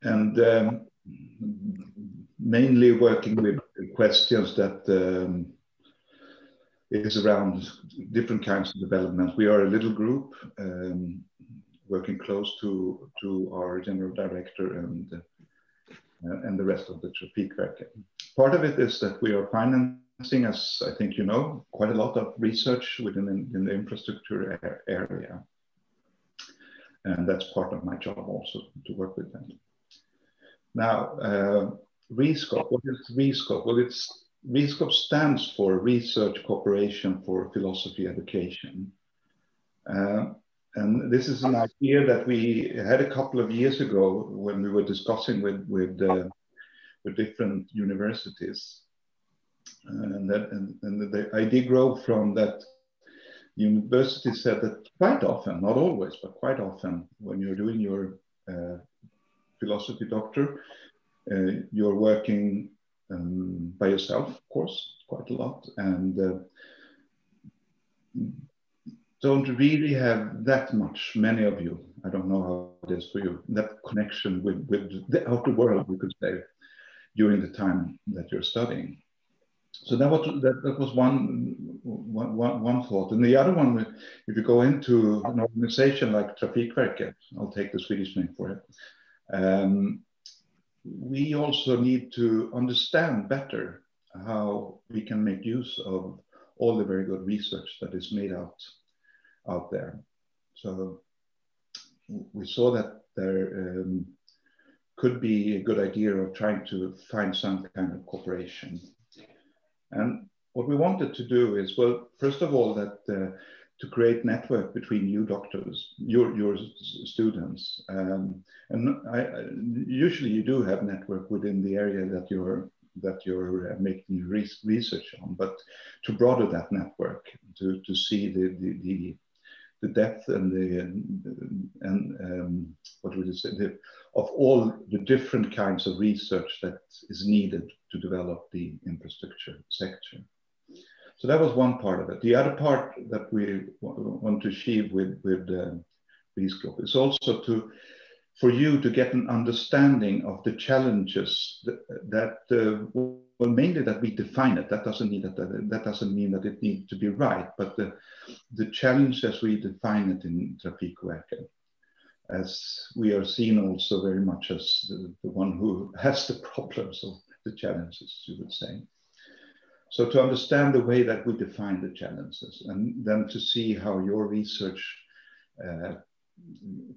and mainly working with questions that is around different kinds of development. We are a little group working close to our general director and the rest of the Trafikverket. Part of it is that we are financing, as I think you know, quite a lot of research within in the infrastructure area. And that's part of my job also, to work with that. Now, RESCOP, what is RESCOP? Well, RESCOP stands for Research Cooperation for Philosophy Education. And this is an idea that we had a couple of years ago when we were discussing with different universities. And the idea grew from that university said that quite often, not always, but quite often, when you're doing your philosophy doctor, you're working by yourself, of course, quite a lot, and don't really have that much, many of you, I don't know how it is for you, that connection with the outer world, we could say, during the time that you're studying. So that was one thought. And the other one, if you go into an organization like Trafikverket, I'll take the Swedish name for it, we also need to understand better how we can make use of all the very good research that is made out there. So we saw that there could be a good idea of trying to find some kind of cooperation. And what we wanted to do is, well, first of all, that to create network between you doctors, your students, and usually you do have network within the area that you're making research on, but to broaden that network, to see the depth and what would you say, of all the different kinds of research that is needed to develop the infrastructure sector. So that was one part of it. The other part that we want to achieve with RESCOP is also for you to get an understanding of the challenges that well, mainly that we define it. That doesn't mean that it needs to be right, but the challenge as we define it in Trafikverket, as we are seen also very much as the one who has the problems of the challenges, you would say. So to understand the way that we define the challenges, and then to see how your research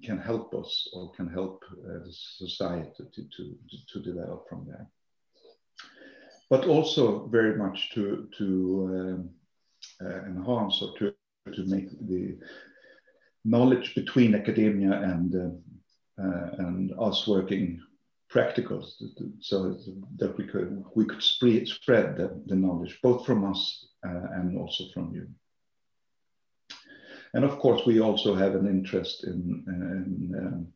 can help us or can help the society to develop from there. But also very much to enhance or to make the knowledge between academia and us working practical, so that we could spread the knowledge both from us and also from you. And of course, we also have an interest in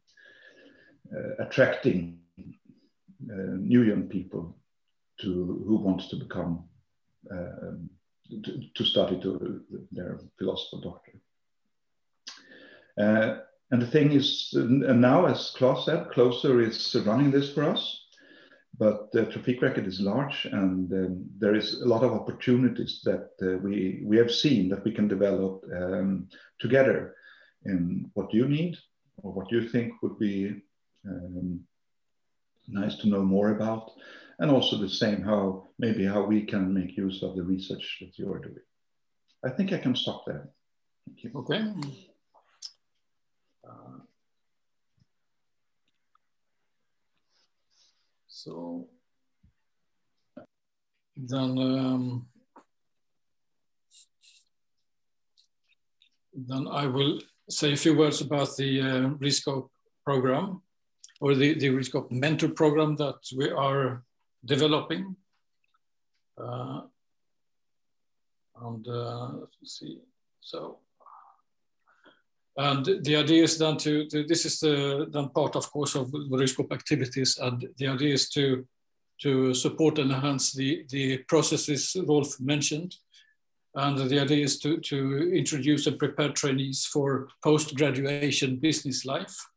attracting new young people who wants to become to study their philosophy doctor. And the thing is, now, as Claes said, Closer is running this for us, but Trafikverket is large, and there is a lot of opportunities that we have seen that we can develop together in what you need or what you think would be nice to know more about, and also the same how we can make use of the research that you are doing. I think I can stop there. Thank you. Okay. So then I will say a few words about the RESCOP program, or the RESCOP mentor program that we are developing. Let's see. So, and the idea is then this is then part, of course, of the RESCOP activities, and the idea is to support and enhance the processes Rolf mentioned. And the idea is to introduce and prepare trainees for post-graduation business life.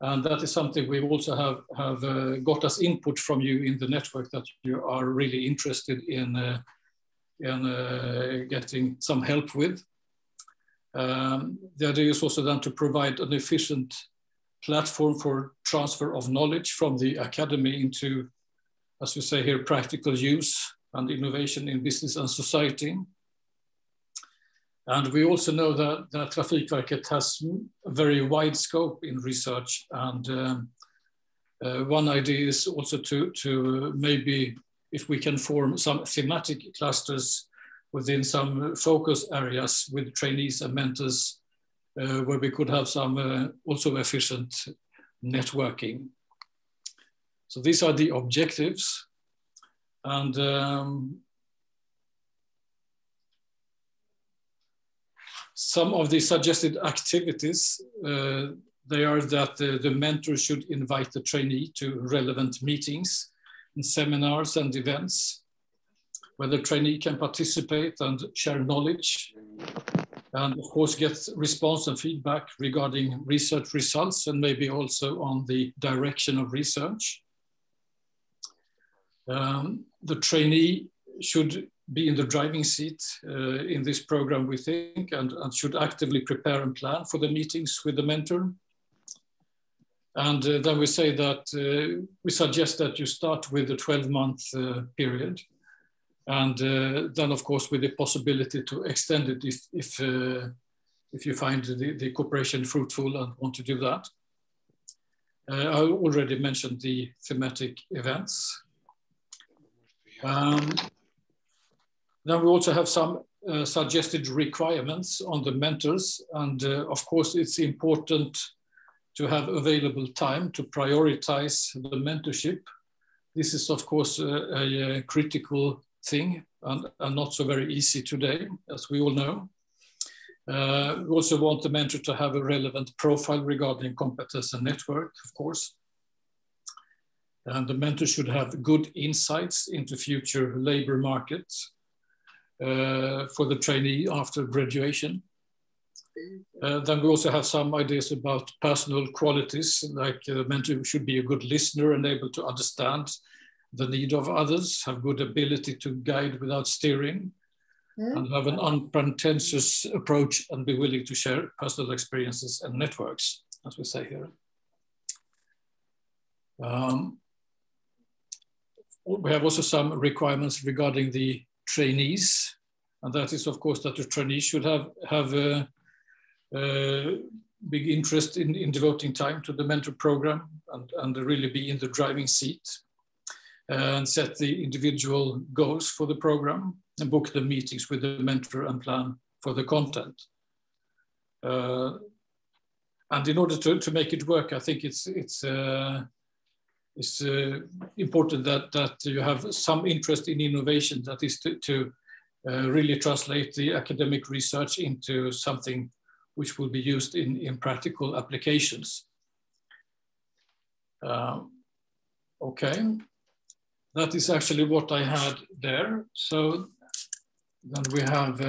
And that is something we also have got as input from you in the network, that you are really interested in getting some help with. The idea is also then to provide an efficient platform for transfer of knowledge from the academy into, as we say here, practical use and innovation in business and society. And we also know that Trafikverket has a very wide scope in research. And one idea is also to maybe, if we can form some thematic clusters within some focus areas with trainees and mentors, where we could have some also efficient networking. So these are the objectives. And some of the suggested activities, they are that the mentor should invite the trainee to relevant meetings and seminars and events, where the trainee can participate and share knowledge, and of course get response and feedback regarding research results, and maybe also on the direction of research. The trainee should be in the driving seat in this program, we think, and should actively prepare and plan for the meetings with the mentor. And then we say that we suggest that you start with a 12-month period, and then of course with the possibility to extend it if you find the cooperation fruitful and want to do that. I already mentioned the thematic events. Then we also have some suggested requirements on the mentors. And of course, it's important to have available time to prioritize the mentorship. This is, of course, a critical thing and not so very easy today, as we all know. We also want the mentor to have a relevant profile regarding competence and network, of course. And the mentor should have good insights into future labor markets for the trainee after graduation. Then we also have some ideas about personal qualities, like the mentor should be a good listener and able to understand the need of others, have good ability to guide without steering, and have an unpretentious approach and be willing to share personal experiences and networks, as we say here. We have also some requirements regarding the trainees, and that is, of course, that the trainees should have a big interest in devoting time to the mentor program and really be in the driving seat and set the individual goals for the program and book the meetings with the mentor and plan for the content. And in order to make it work, I think it's important that you have some interest in innovation, that is to really translate the academic research into something which will be used in practical applications. Okay, that is actually what I had there. So then we have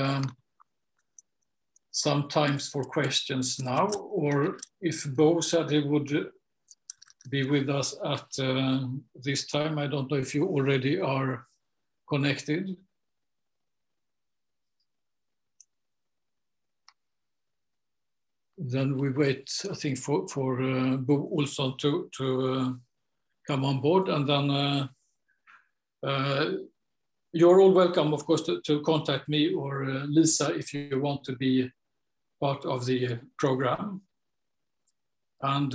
some times for questions now, or if Bo said he would be with us at this time. I don't know if you already are connected. Then we wait, I think, for Bo Olsson to come on board, and then you're all welcome, of course, to contact me or Lisa if you want to be part of the program and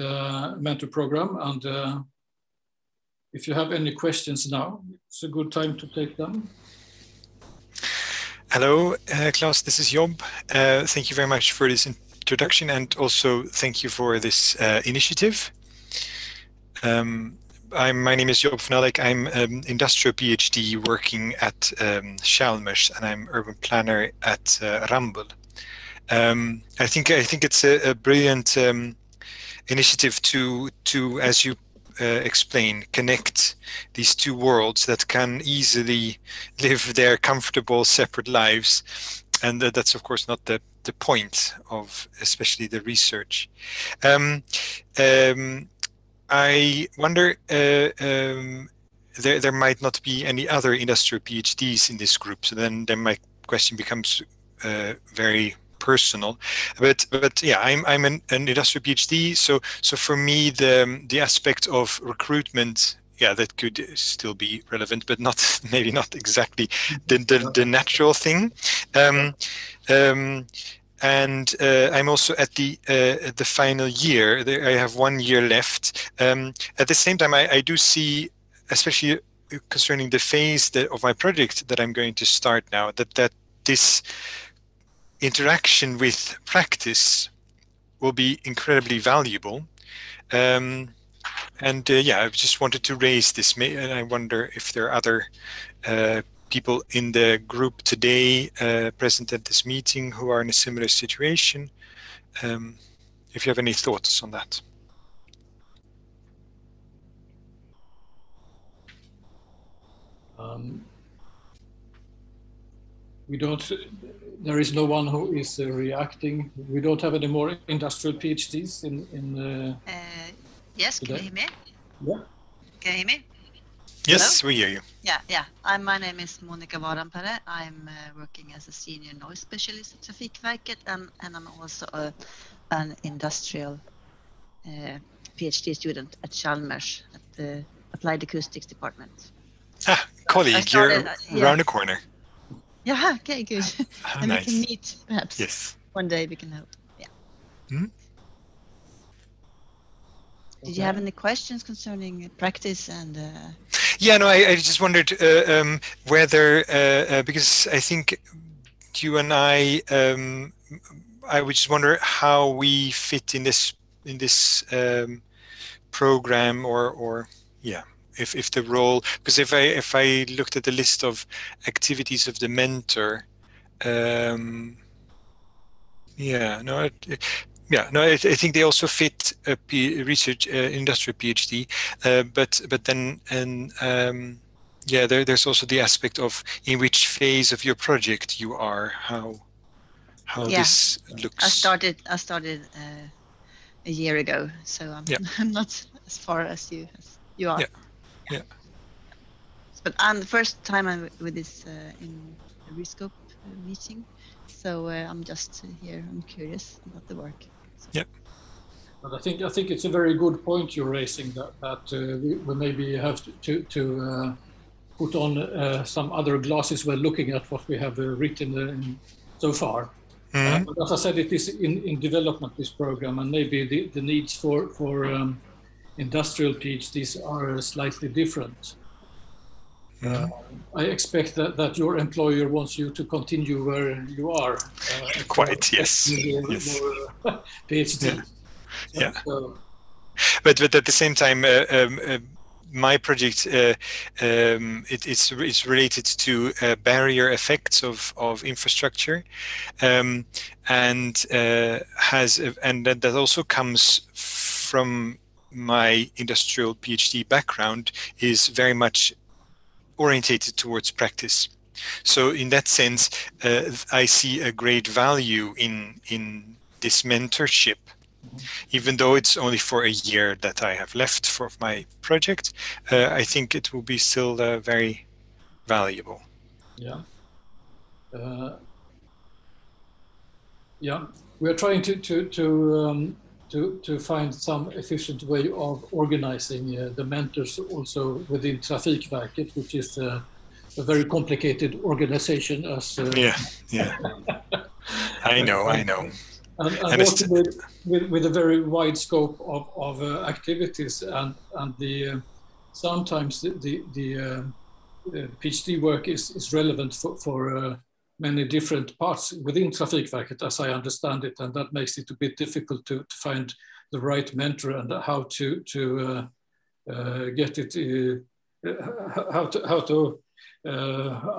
mentor program. And if you have any questions now, it's a good time to take them. Hello, Claes, this is Job. Thank you very much for this introduction, and also thank you for this initiative. My name is Job van Elk. I'm an industrial PhD working at Chalmers, and I'm urban planner at Ramböll. I think it's a brilliant initiative to, as you explain, connect these two worlds that can easily live their comfortable separate lives, and that's of course not the point of especially the research. I wonder, there might not be any other industrial PhDs in this group, so then my question becomes very personal. But yeah, I'm an industrial PhD, so for me the aspect of recruitment, yeah, that could still be relevant, but not maybe not exactly the natural thing. And I'm also at the final year. I have 1 year left. At the same time, I do see, especially concerning the phase of my project that I'm going to start now, that this interaction with practice will be incredibly valuable. And yeah, I just wanted to raise this, and I wonder if there are other people in the group today present at this meeting who are in a similar situation. If you have any thoughts on that. We don't, there is no one who is reacting. We don't have any more industrial PhDs in yes, today. Can you hear me? Yeah. Can you hear me? Yes, Hello? we hear you. Yeah. My name is Monica Varanpere. I'm working as a senior noise specialist at Trafikverket, and I'm also an industrial PhD student at Chalmers at the Applied Acoustics department. Ah, colleague, you're around the corner. Yeah, okay, good. And nice. we can meet perhaps. Yes. One day we can hope. Yeah. Hmm? Did you have any questions concerning practice and? Yeah, no, I just wondered whether because I think you and I would just wonder how we fit in this program, or yeah, if the role, because if I looked at the list of activities of the mentor, yeah, no. Yeah, no, I think they also fit a research industrial PhD, but then yeah, there's also the aspect of in which phase of your project you are, how this looks. I started a year ago, so I'm not as far as you are. Yeah. But I'm the first time I'm with this in a RISCOP meeting, so I'm just here. I'm curious about the work. So. Yeah. But I think it's a very good point you're raising, that we maybe have to put on some other glasses when looking at what we have written so far. Mm-hmm. But as I said, it is in development, this program, and maybe the needs for industrial PhDs are slightly different. I expect that your employer wants you to continue where you are. Quite, yes. Yes. PhD. Yeah. So. But at the same time, my project it's related to barrier effects of infrastructure, and that also comes from my industrial PhD background, is very much orientated towards practice. So in that sense, I see a great value in this mentorship, even though it's only for a year that I have left for my project. I think it will be still very valuable. Yeah. Yeah, we are trying to find some efficient way of organizing the mentors also within Trafikverket, which is a very complicated organization. As yeah. I know. And also with a very wide scope of activities, and the sometimes the PhD work is relevant for many different parts within Trafikverket, as I understand it, and that makes it a bit difficult to find the right mentor and how to get it,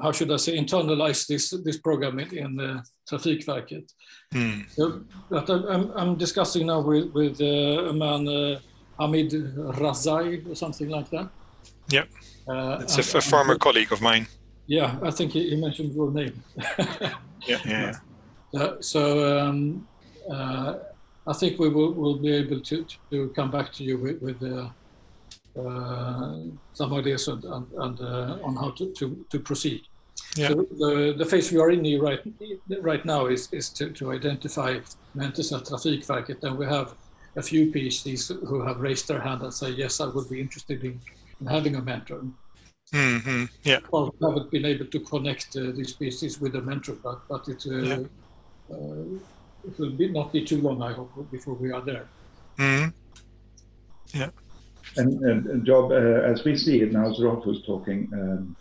how should I say, internalize this program in Trafikverket. So, but I'm discussing now with a man, Hamid Razai or something like that. Yeah, it's a former colleague of mine. Yeah, I think he mentioned your name. Yeah. So I think we will be able to come back to you with some ideas and on how to proceed. Yeah. So the phase we are in right now is to identify mentors at Trafikverket, and we have a few PhDs who have raised their hand and say, yes, I would be interested in having a mentor. Mm-hmm. Yeah. Well, we haven't been able to connect these PhDs with a mentor, but it will not be too long, I hope, before we are there. Mm-hmm. Yeah. And Job, as we see it now, as Rolf was talking,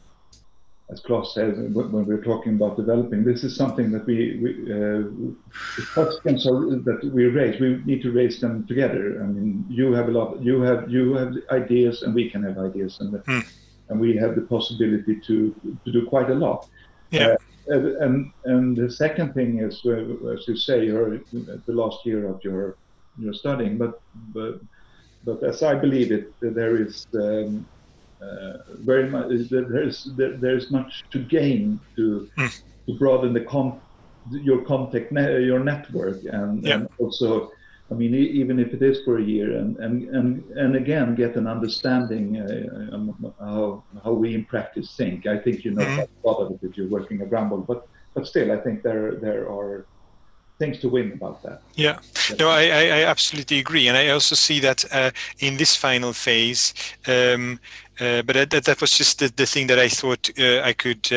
as Claes said, when we're talking about developing, this is something that the questions that we raise, we need to raise them together. I mean, you have you have ideas, and we can have ideas, and we have the possibility to do quite a lot. Yeah. And the second thing is, as you say, you're the last year of your studying, but as I believe it, there is very much. There's much to gain to broaden your network, and also, I mean, even if it is for a year, and again get an understanding how we in practice think. I think you know a lot of it if you're working at Ramboll, but still, I think there are things to win about that. Yeah, no, I absolutely agree, and I also see that in this final phase. But that was just the thing that I thought I could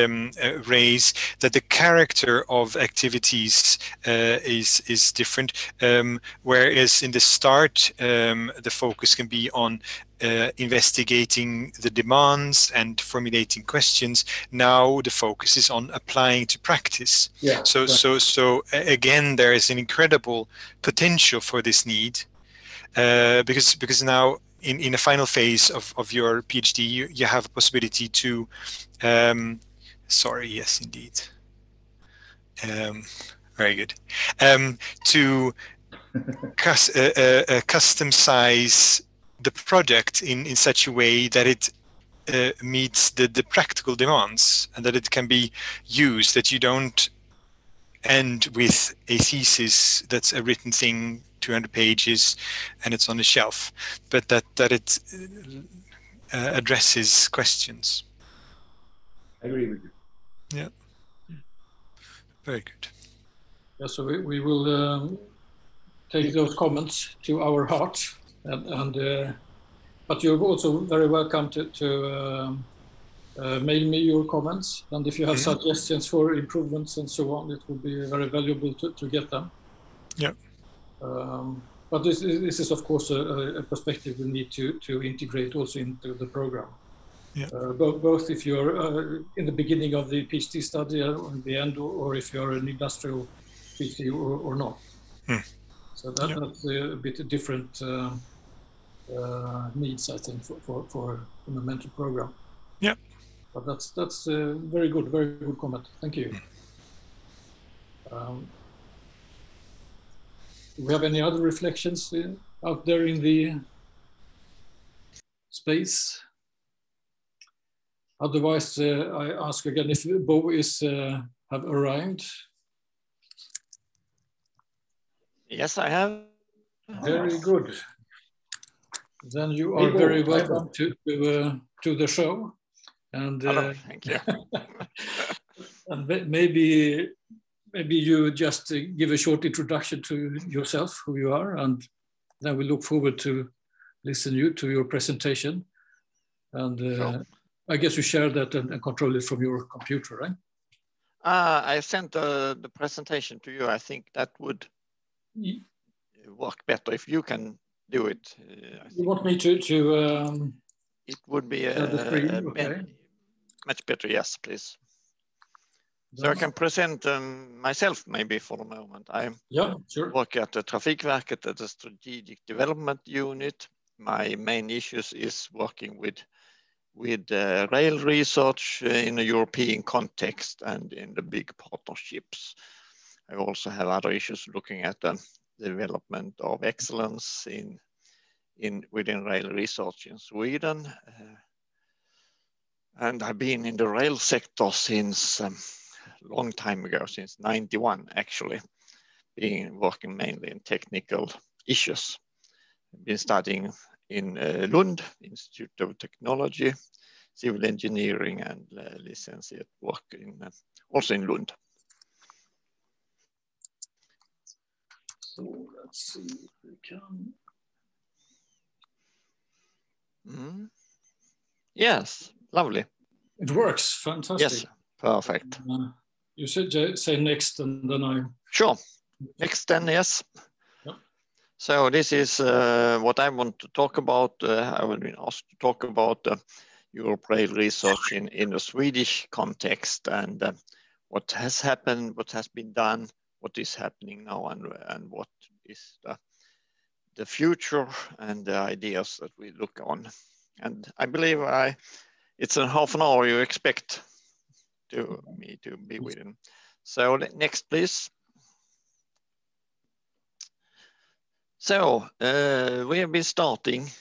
raise, that the character of activities is different. Whereas in the start, the focus can be on investigating the demands and formulating questions. Now the focus is on applying to practice. Yeah, so again, there is an incredible potential for this need, because now in the final phase of your PhD, you have a possibility to, sorry, yes, indeed. Very good. To custom size the project in such a way that it meets the practical demands, and that it can be used, that you don't end with a thesis that's a written thing, 200 pages, and it's on the shelf, but that it addresses questions. I agree with you. Yeah, very good. Yeah, so we will take those comments to our heart, but you're also very welcome to mail me your comments, and if you have suggestions for improvements and so on, it will be very valuable to get them. Yeah. But this is of course a perspective we need to integrate also into the program. Yeah. Both if you're in the beginning of the PhD study or in the end, or if you're an industrial PhD or not. So that's a bit different needs, I think, for a mentor program. Yeah. But that's very good comment. Thank you. Do we have any other reflections out there in the space? Otherwise, I ask again if Bo have arrived. Yes, I have. Very good. Then you are very welcome to the show. And hello, thank you. And maybe you just give a short introduction to yourself, who you are, and then we look forward to listen to your presentation. And sure. I guess you share that and control it from your computer, right? I sent the presentation to you. I think that would work better if you can do it. You want me to it would be much better, yes, please. So I can present myself maybe for a moment. I work at the Trafikverket at the Strategic Development Unit. My main issues is working with rail research in a European context and in the big partnerships. I also have other issues looking at the development of excellence within rail research in Sweden. And I've been in the rail sector since a long time ago, since '91 actually, working mainly in technical issues. I've been studying in Lund, Institute of Technology, Civil Engineering, and licentiate work in also in Lund. So let's see if we can. Yes, lovely. It works, fantastic. Yes, perfect. You should say next, and then I. Sure. Next, then, yes. Yep. So this is what I want to talk about. I have been asked to talk about Europe Rail research in the Swedish context, and what has happened, what has been done, what is happening now, and what is the future and the ideas that we look on. And I believe it's in half an hour you expect me to be with him. So next, please. So we have been starting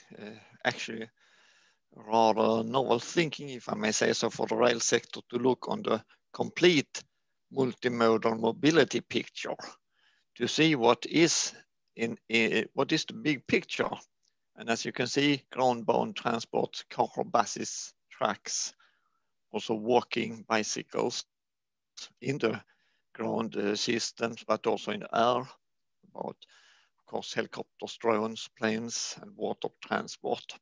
actually rather novel thinking, if I may say so, for the rail sector to look on the complete multimodal mobility picture to see what is the big picture. And as you can see, ground-bound transport, car, buses, trucks, also walking, bicycles in the ground systems, but also in the air, about, of course, helicopters, drones, planes, and water transport.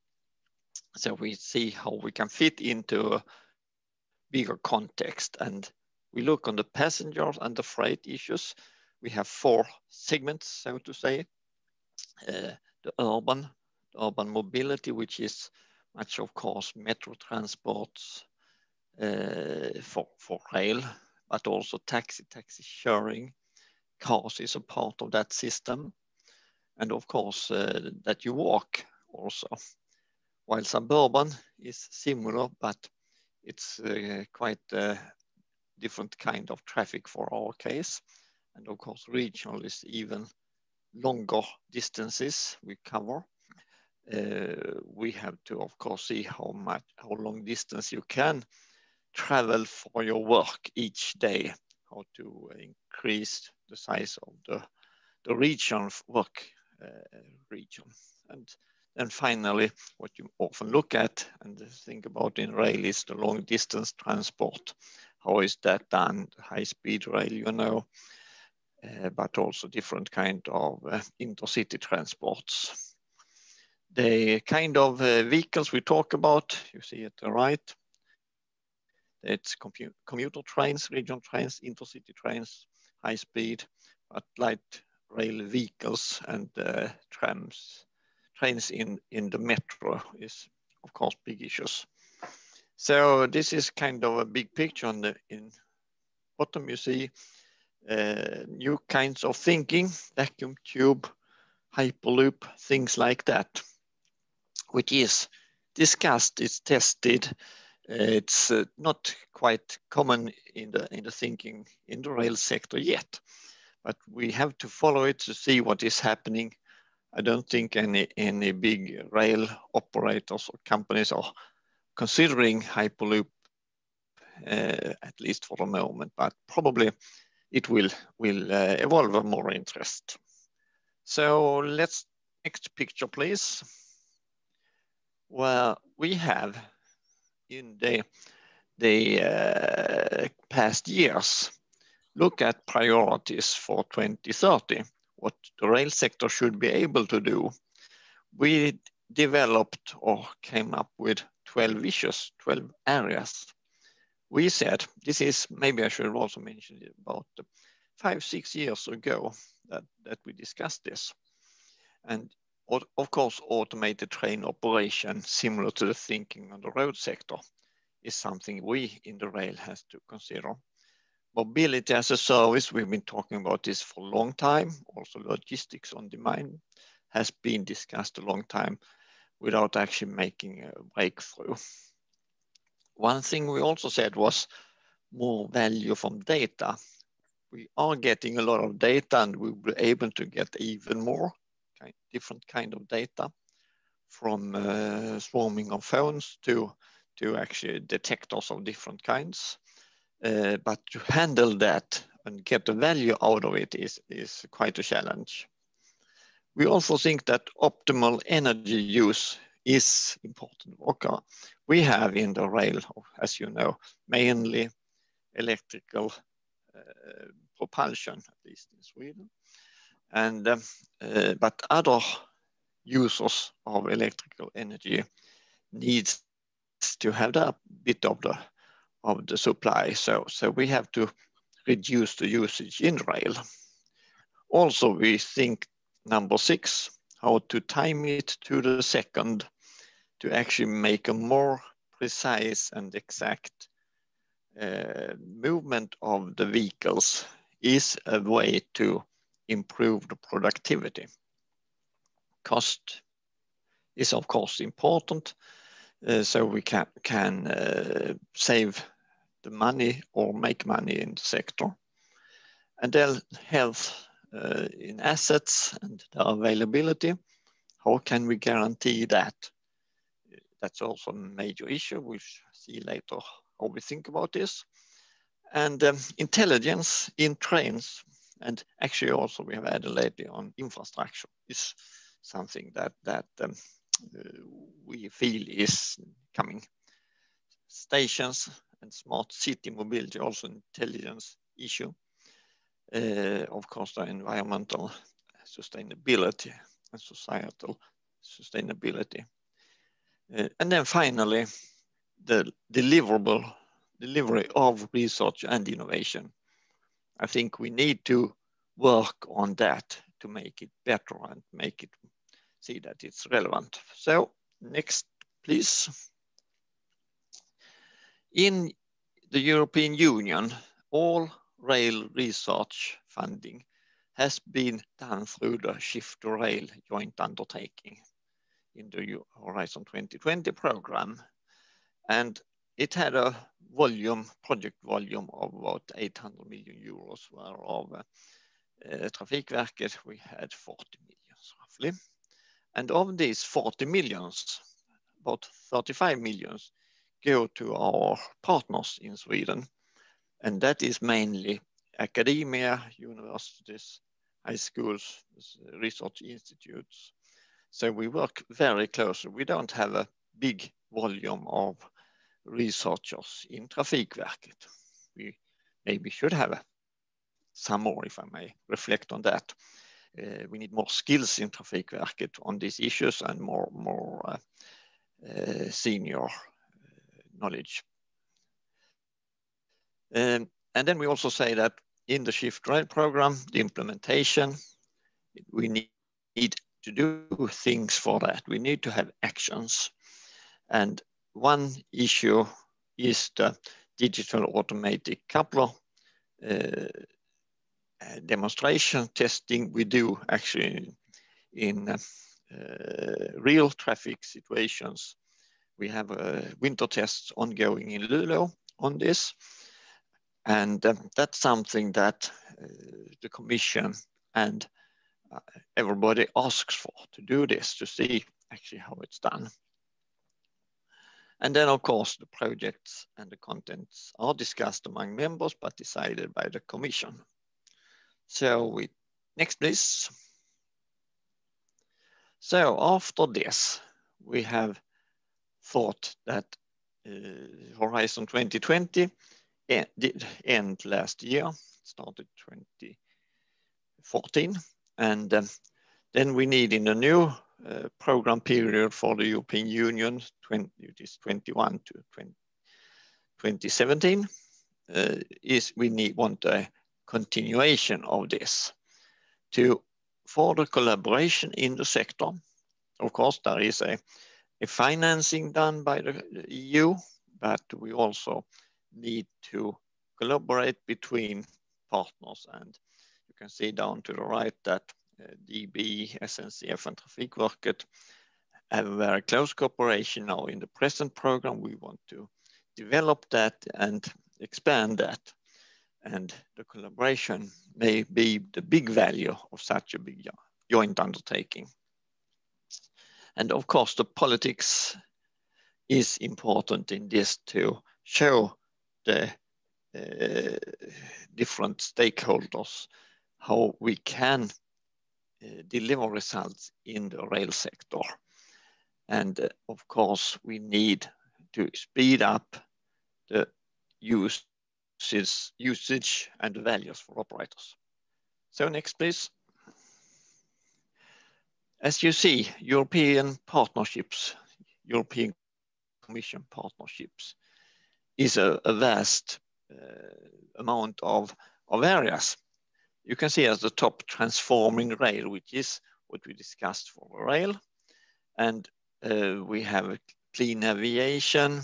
So we see how we can fit into a bigger context, and we look on the passengers and the freight issues. We have 4 segments, so to say. The urban mobility, which is much, of course, metro transports for rail, but also taxi sharing. Cars is a part of that system. And of course, that you walk also. While suburban is similar, but it's quite a different kind of traffic for our case. And of course, regional is even longer distances we cover. We have to, of course, see how long distance you can travel for your work each day, how to increase the size of the region work region. And then finally, what you often look at and think about in rail is the long distance transport. How is that done? High-speed rail, you know, but also different kind of intercity transports. The kind of vehicles we talk about, you see at the right, it's commuter trains, regional trains, intercity trains, high speed, but light rail vehicles and trains in the metro is, of course, big issues. So this is kind of a big picture. In bottom you see new kinds of thinking, vacuum tube, hyperloop, things like that, which is discussed, it's tested. It's not quite common in the thinking in the rail sector yet, but we have to follow it to see what is happening. I don't think any big rail operators or companies are considering hyperloop, at least for the moment, but probably it will evolve more interest. So next picture, please. Well, we have in the past years look at priorities for 2030, what the rail sector should be able to do. We developed or came up with 12 issues, 12 areas. We said, this is, maybe I should also mention it, about 5-6 years ago that we discussed this. And of course, automated train operation, similar to the thinking on the road sector, is something we in the rail has to consider. Mobility as a service, we've been talking about this for a long time. Also logistics on demand has been discussed a long time without actually making a breakthrough. One thing we also said was more value from data. We are getting a lot of data and we'll be able to get even more different kind of data from swarming of phones to actually detectors of different kinds. But to handle that and get the value out of it is quite a challenge. We also think that optimal energy use is important. Okay. We have in the rail, as you know, mainly electrical propulsion, at least in Sweden. And but other users of electrical energy needs to have that bit of the supply. So we have to reduce the usage in rail. Also, we think number 6, how to time it to the second to actually make a more precise and exact movement of the vehicles is a way to improve the productivity. Cost is of course important, so we can save the money or make money in the sector. And then health in assets and the availability. How can we guarantee that? That's also a major issue. We'll see later how we think about this. And intelligence in trains, and actually also we have added lately on infrastructure, is something that we feel is coming. Stations and smart city mobility, also intelligence issue. Of course, the environmental sustainability and societal sustainability. And then finally, the delivery of research and innovation. I think we need to work on that to make it better and make it see that it's relevant. So next, please. In the European Union, all rail research funding has been done through the Shift to Rail joint undertaking in the Horizon 2020 program. And it had a project volume of about 800 million euros, whereof Trafikverket, we had 40 millions roughly. And of these 40 millions, about 35 millions go to our partners in Sweden. And that is mainly academia, universities, high schools, research institutes. So we work very closely. We don't have a big volume of researchers in Trafikverket. We maybe should have some more, if I may reflect on that. We need more skills in Trafikverket on these issues and more senior knowledge. And then we also say that in the Shift Rail program, the implementation, we need to do things for that. We need to have actions. And one issue is the digital automatic coupler demonstration testing we do actually in real traffic situations. We have winter tests ongoing in Luleå on this. And that's something that the Commission and everybody asks for, to do this, to see actually how it's done. And then, of course, the projects and the contents are discussed among members, but decided by the Commission. So next, please. So after this, we have thought that Horizon 2020 did end last year, started 2014. And then we need in the new program period for the European Union, it is 21 to 2017, want a continuation of this for the collaboration in the sector. Of course, there is a financing done by the EU, but we also need to collaborate between partners. And you can see down to the right that DB, SNCF and Trafikverket have a very close cooperation now in the present program. We want to develop that and expand that. And the collaboration may be the big value of such a big joint undertaking. And of course, the politics is important in this to show the different stakeholders how we can deliver results in the rail sector. And of course, we need to speed up the usage and the values for operators. So next, please. As you see, European partnerships, European Commission partnerships is a vast amount of areas. You can see at the top transforming rail, which is what we discussed for the rail. And we have clean aviation,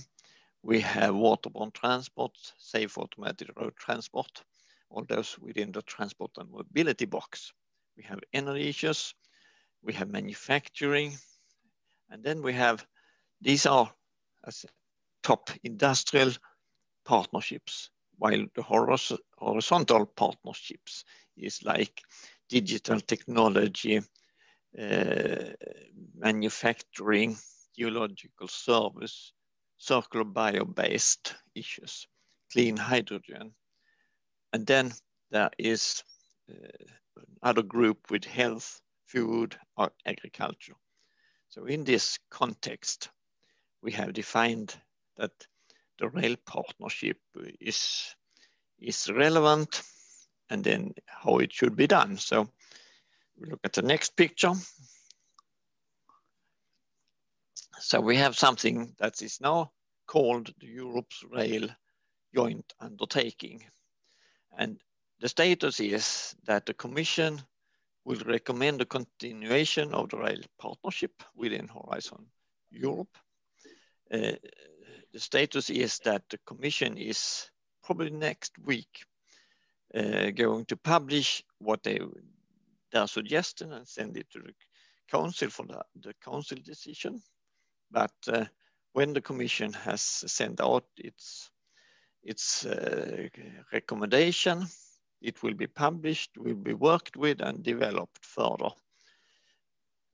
we have waterborne transport, safe automated road transport, all those within the transport and mobility box. We have energy issues, we have manufacturing, and then we have, these are as top industrial partnerships, while the horizontal partnerships is like digital technology, manufacturing, geological service, circular bio-based issues, clean hydrogen. And then there is another group with health, food, or agriculture. So in this context, we have defined that the rail partnership is relevant, and then how it should be done. So we look at the next picture. So we have something that is now called the Europe's Rail Joint Undertaking. And the status is that the Commission will recommend a continuation of the rail partnership within Horizon Europe. The status is that the Commission is probably next week going to publish what their suggestion and send it to the Council for the Council decision. But when the Commission has sent out its recommendation, it will be published, will be worked with and developed further.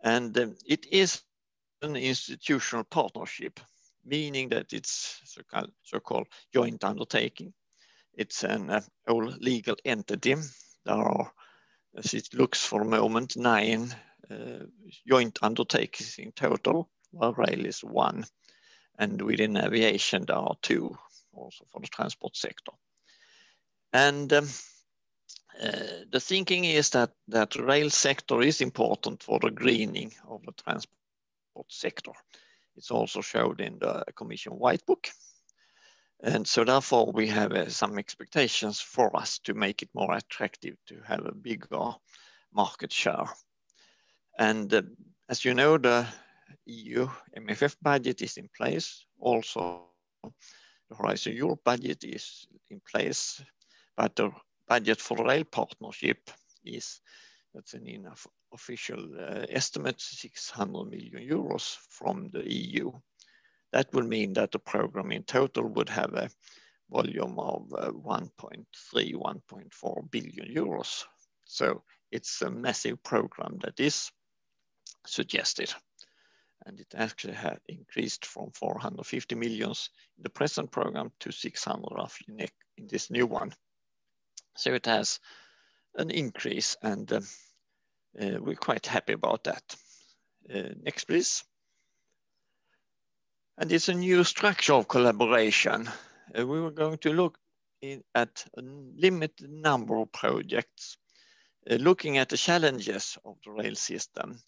And it is an institutional partnership, meaning that it's so-called joint undertaking. It's an old legal entity. There are, as it looks for the moment, 9 joint undertakings in total, while rail is 1. And within aviation, there are 2, also for the transport sector. And the thinking is that the rail sector is important for the greening of the transport sector. It's also showed in the Commission White Book. And so therefore we have some expectations for us to make it more attractive to have a bigger market share. And as you know, the EU MFF budget is in place. Also, the Horizon Europe budget is in place, but the budget for the rail partnership is, that's an official estimate, 600 million euros from the EU. That would mean that the program in total would have a volume of 1.3, 1.4 billion euros. So it's a massive program that is suggested. And it actually had increased from 450 millions in the present program to 600 roughly in this new one. So it has an increase, and we're quite happy about that. Next, please. And it's a new structure of collaboration. We were going to look at a limited number of projects, looking at the challenges of the rail system.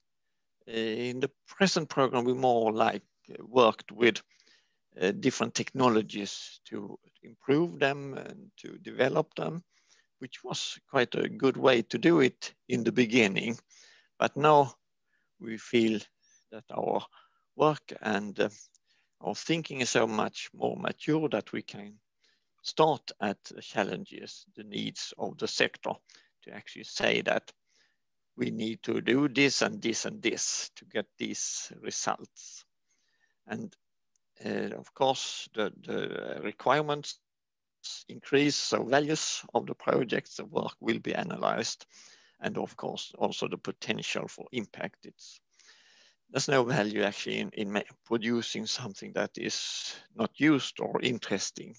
In the present program, we more like worked with different technologies to improve them and to develop them, which was quite a good way to do it in the beginning. But now we feel that our work and our thinking is so much more mature that we can start at the challenges, the needs of the sector, to actually say that we need to do this and this and this to get these results. And of course, the requirements increase, so values of the projects, the work will be analyzed. And of course, also the potential for impact. There's no value actually in producing something that is not used or interesting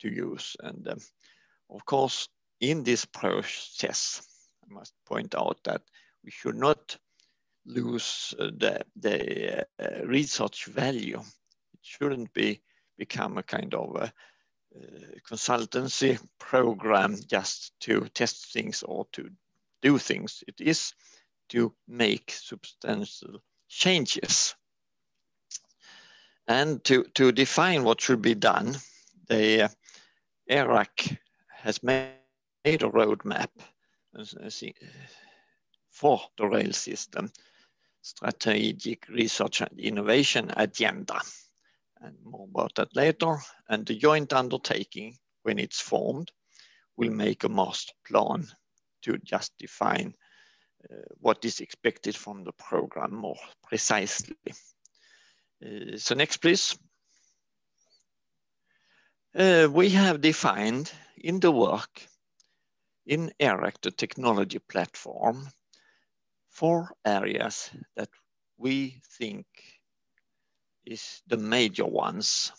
to use. And of course, in this process, I must point out that we should not lose the research value. It shouldn't become a kind of a consultancy program just to test things or to do things. It is to make substantial changes. And to define what should be done, the ERAC has made a roadmap for the rail system, strategic research and innovation agenda. And more about that later. And the joint undertaking, when it's formed, will make a master plan to just define what is expected from the program more precisely. So next, please. We have defined in the work in ERAC, the technology platform, 4 areas that we think is the major ones.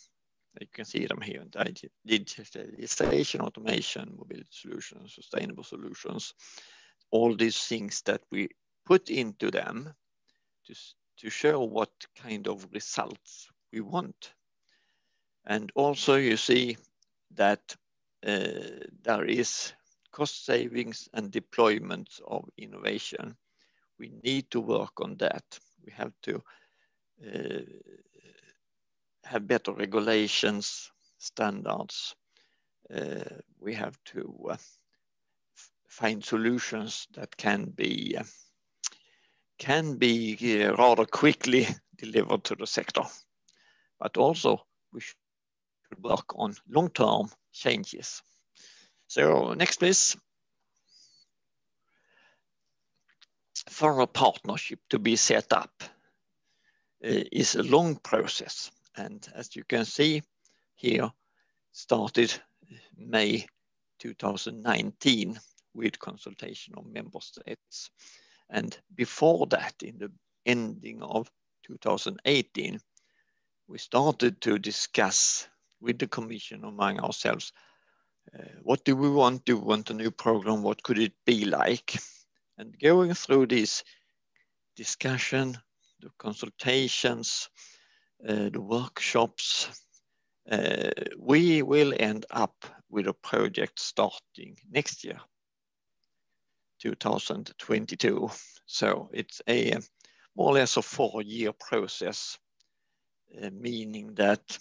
You can see them here: digitalization, automation, mobility solutions, sustainable solutions. All these things that we put into them to show what kind of results we want. And also you see that there is cost savings and deployment of innovation. We need to work on that. We have to have better regulations, standards. We have to find solutions that can be rather quickly delivered to the sector. But also we should work on long-term changes. So next, please. For a partnership to be set up is a long process. And as you can see here, started May 2019 with consultation of member states. And before that, in the ending of 2018, we started to discuss with the Commission among ourselves, what do we want? Do we want a new program? What could it be like? And going through this discussion, the consultations, the workshops, we will end up with a project starting next year, 2022. So it's a more or less a 4-year process, meaning that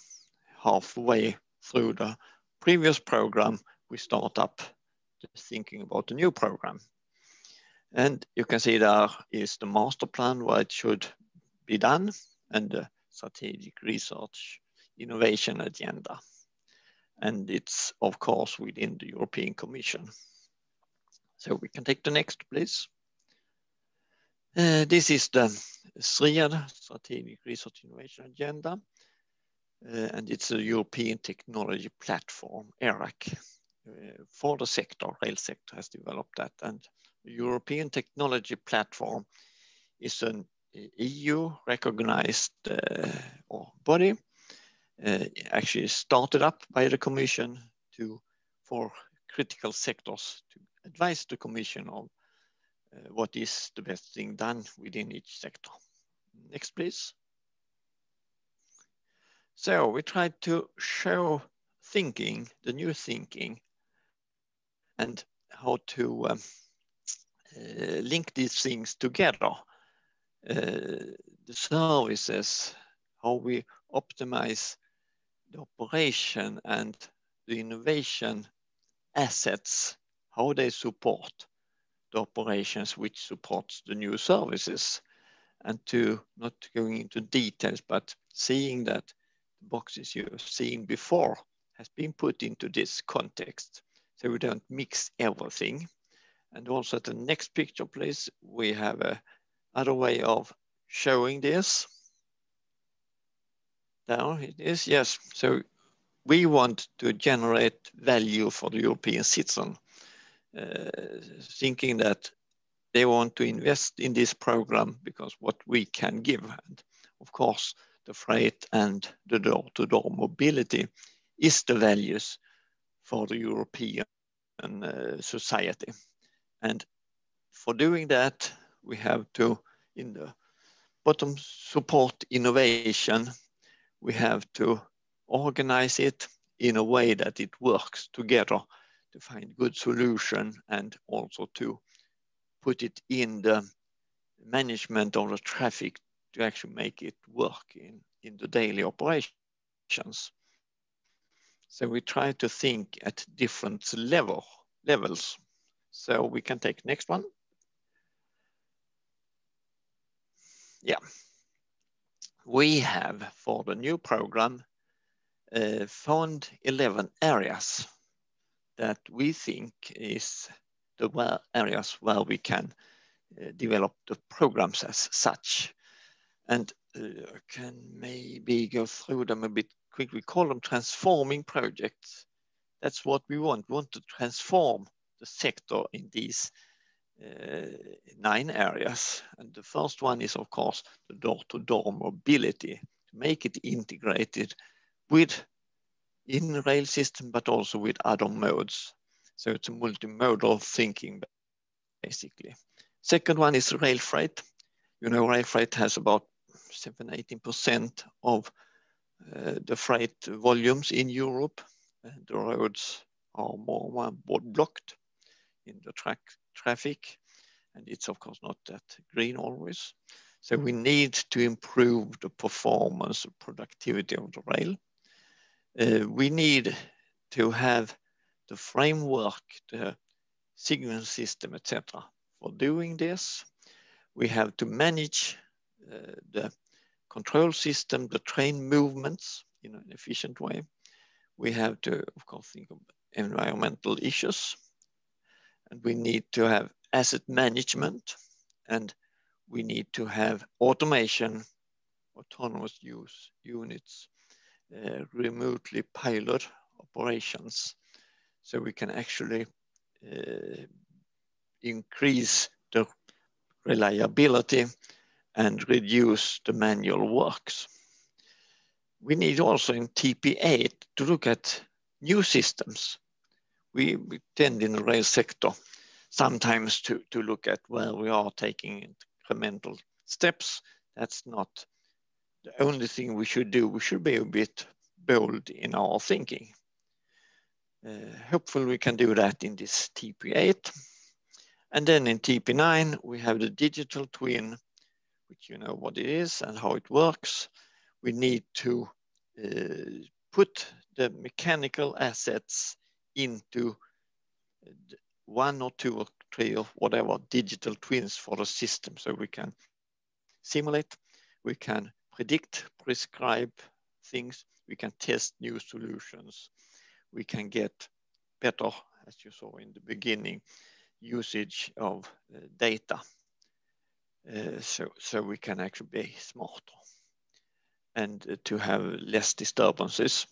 halfway through the previous program, we start up thinking about the new program. And you can see there is the master plan where it should be done, and the strategic research innovation agenda. And it's of course within the European Commission. So we can take the next, please. This is the SRIAD, Strategic Research Innovation Agenda. And it's a European technology platform, ERAC, for the sector. Rail sector has developed that. And the European technology platform is an EU recognized body, actually started up by the Commission for critical sectors to advise the Commission of what is the best thing done within each sector. Next, please. So we tried to show thinking, the new thinking, and how to link these things together. The services, how we optimize the operation and the innovation assets, how they support the operations which supports the new services, and to not going into details, but seeing that the boxes you've seen before has been put into this context, so we don't mix everything. And also the next picture, please, we have a other way of showing this. There it is, yes. So we want to generate value for the European citizen, thinking that they want to invest in this program because what we can give. And of course, the freight and the door-to-door mobility is the values for the European society. And for doing that, We have to, in the bottom, support innovation. We have to organize it in a way that it works together to find good solution, and also to put it in the management of the traffic to actually make it work in the daily operations. So we try to think at different levels. So we can take next one. Yeah. We have, for the new program, found 11 areas that we think is the areas where we can develop the programs as such. And I can maybe go through them a bit quickly. We call them transforming projects. That's what we want. We want to transform the sector in these 9 areas. And the first one is, of course, the door-to-door mobility, to make it integrated with in-rail system, but also with other modes. So it's a multimodal thinking, basically. Second one is rail freight. You know, rail freight has about 18% of the freight volumes in Europe. The roads are more blocked in the traffic, and it's of course not that green always. So we need to improve the performance, productivity of the rail. We need to have the framework, the signal system, etc. For doing this, we have to manage the control system, the train movements in an efficient way. We have to, of course, think of environmental issues, and we need to have asset management, and we need to have automation, autonomous use units, remotely pilot operations, so we can actually increase the reliability and reduce the manual works. We need also in TP8 to look at new systems. We tend in the rail sector sometimes to look at where we are taking incremental steps. That's not the only thing we should do. We should be a bit bold in our thinking. Hopefully we can do that in this TP8. And then in TP9, we have the digital twin, which you know what it is and how it works. We need to put the mechanical assets into 1 or 2 or 3 or whatever digital twins for the system, so we can simulate, we can predict, prescribe things, we can test new solutions, we can get better, as you saw in the beginning, usage of data. So we can actually be smarter and to have less disturbances.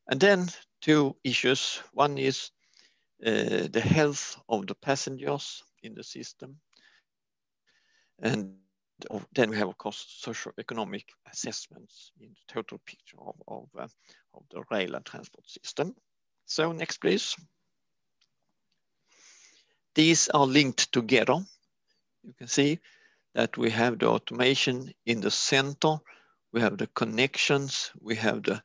And then 2 issues. One is the health of the passengers in the system. And then we have, of course, socio-economic assessments in the total picture of the rail and transport system. So next, please. These are linked together. You can see that we have the automation in the center, we have the connections, we have the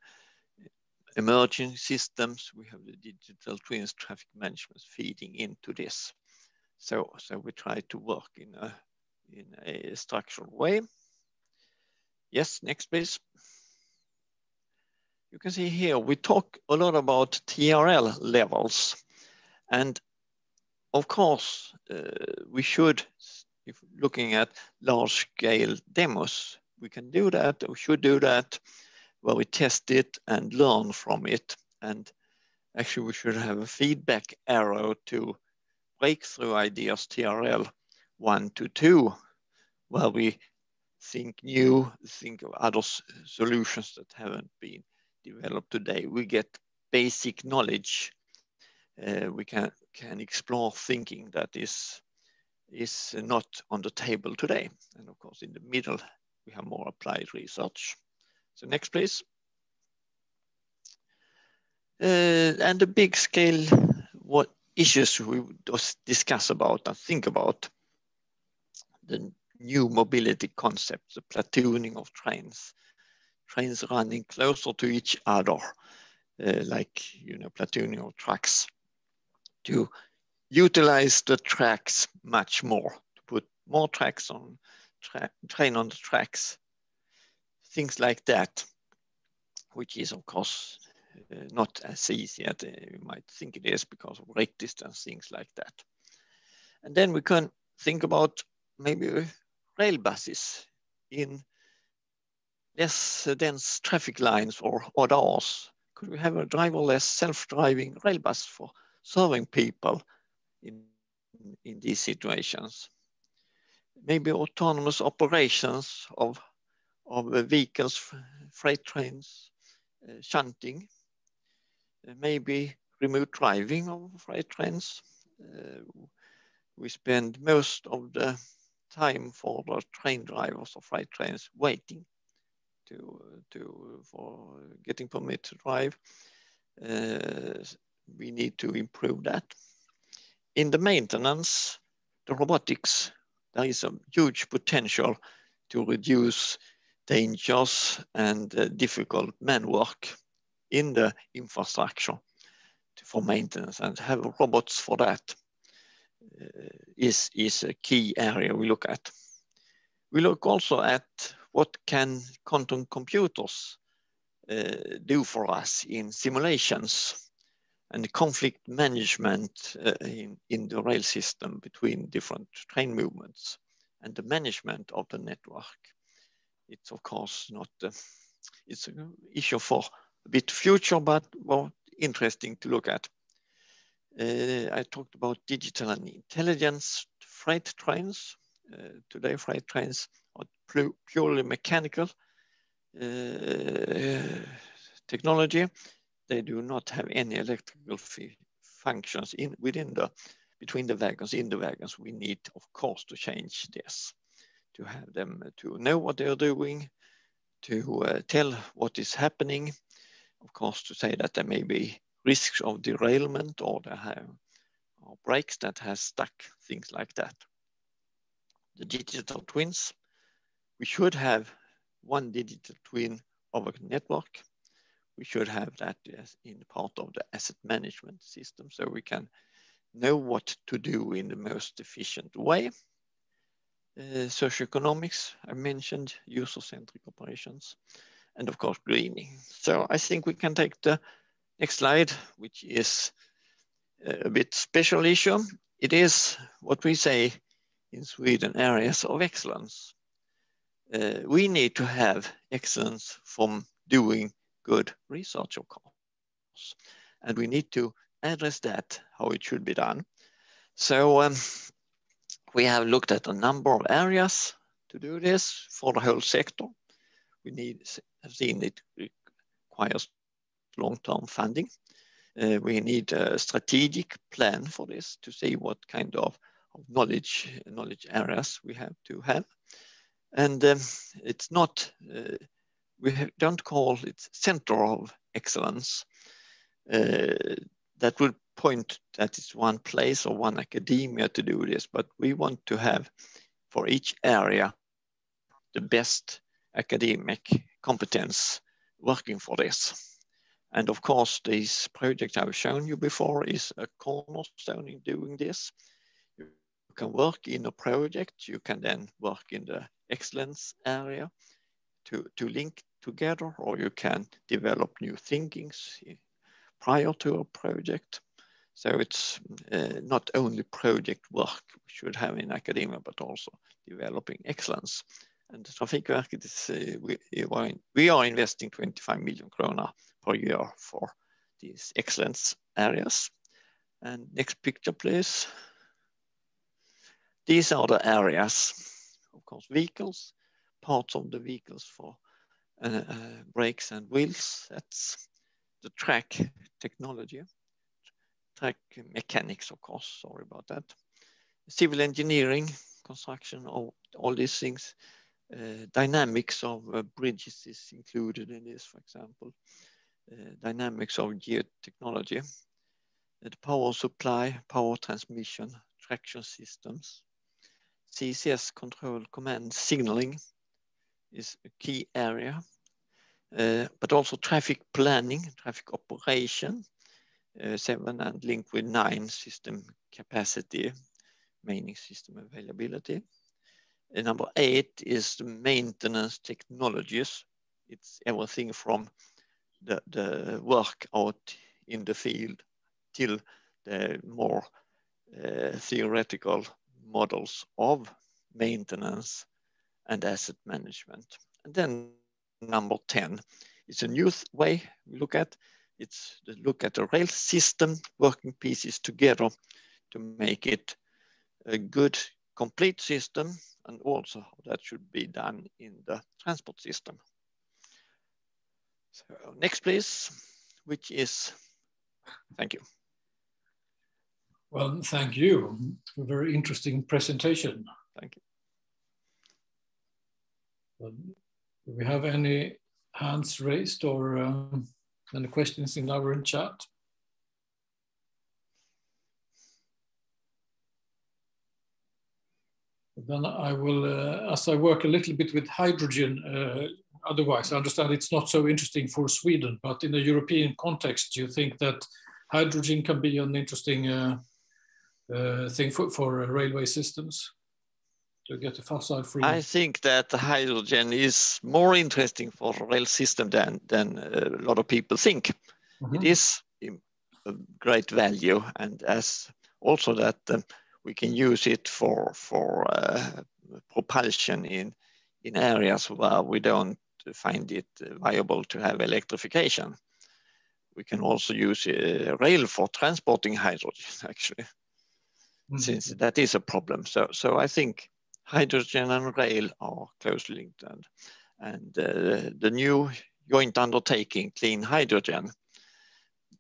emerging systems, we have the digital twins, traffic management feeding into this. So we try to work in a structural way. Yes, next please. You can see here, we talk a lot about TRL levels. And of course, we should, if looking at large scale demos, we can do that, we should do that, where we test it and learn from it. And actually we should have a feedback arrow to breakthrough ideas, TRL 1 to 2, where we think new, think of other solutions that haven't been developed today. We get basic knowledge. We can explore thinking that is not on the table today. And of course, in the middle, we have more applied research. So next, please. And the big scale, what issues we discuss about and think about. the new mobility concept, the platooning of trains running closer to each other, like, platooning of trucks, to utilize the tracks much more, to put more tracks on train on the tracks, things like that, which is of course not as easy as you might think it is because of brake distance, things like that. And then we can think about maybe rail buses in less dense traffic lines or odd hours. Could we have a driverless self-driving rail bus for serving people in these situations? Maybe autonomous operations of vehicles, freight trains, shunting, maybe remote driving of freight trains. We spend most of the time for the train drivers of freight trains waiting for getting permit to drive. We need to improve that. In the maintenance, the robotics, there is a huge potential to reduce dangers and difficult man work in the infrastructure for maintenance, and have robots for that is a key area we look at. We look also at what can quantum computers do for us in simulations and conflict management in the rail system between different train movements and the management of the network. It's of course not, it's an issue for a bit future, but well, interesting to look at. I talked about digital and intelligence freight trains. Today, freight trains are purely mechanical technology. They do not have any electrical functions between the wagons, in the wagons. We need, of course, to change this, to have them to know what they're doing, to tell what is happening. Of course, to say that there may be risks of derailment or they have brakes that has stuck, things like that. The digital twins, we should have one digital twin of a network. We should have that in part of the asset management system so we can know what to do in the most efficient way. Socioeconomics, I mentioned, user-centric operations, and of course, greening. So I think we can take the next slide, which is a bit special issue. It is what we say in Sweden, areas of excellence. We need to have excellence from doing good research, of course, and we need to address that, how it should be done. So we have looked at a number of areas to do this for the whole sector. We have seen it requires long-term funding. We need a strategic plan for this to see what kind of knowledge areas we have to have. And it's not, don't call it center of excellence. That would point that it's one place or one academia to do this, but we want to have for each area the best academic competence working for this. And of course, this project I've shown you before is a cornerstone in doing this. You can work in a project, you can then work in the excellence area to link together, or you can develop new thinkings prior to a project. So it's not only project work we should have in academia, but also developing excellence. And Trafikverket is, we are investing 25 million krona per year for these excellence areas. And next picture, please. These are the areas, of course, vehicles, parts of the vehicles for brakes and wheels. That's the track technology, track mechanics, of course, sorry about that. Civil engineering, construction, all these things. Dynamics of bridges is included in this, for example. Dynamics of geotechnology. The power supply, power transmission, traction systems. CCS control command signaling is a key area, but also traffic planning, traffic operation, 7 and link with 9 system capacity, meaning system availability. Number 8 is the maintenance technologies. It's everything from the work out in the field till the more theoretical models of maintenance and asset management. And then number 10 is a new way we look at. It's to look at the rail system, working pieces together to make it a good, complete system, and also how that should be done in the transport system. So next, please, which is, thank you. Well, thank you. A very interesting presentation. Thank you. Do we have any hands raised or any questions in our chat? Then I will, as I work a little bit with hydrogen, otherwise I understand it's not so interesting for Sweden, but in a European context, do you think that hydrogen can be an interesting thing for railway systems to get a fossil free? I think that hydrogen is more interesting for a rail system than a lot of people think. Mm-hmm. It is a great value, and as also that we can use it for propulsion in areas where we don't find it viable to have electrification. We can also use rail for transporting hydrogen, actually, since that is a problem. So I think hydrogen and rail are closely linked, and the new joint undertaking, Clean Hydrogen,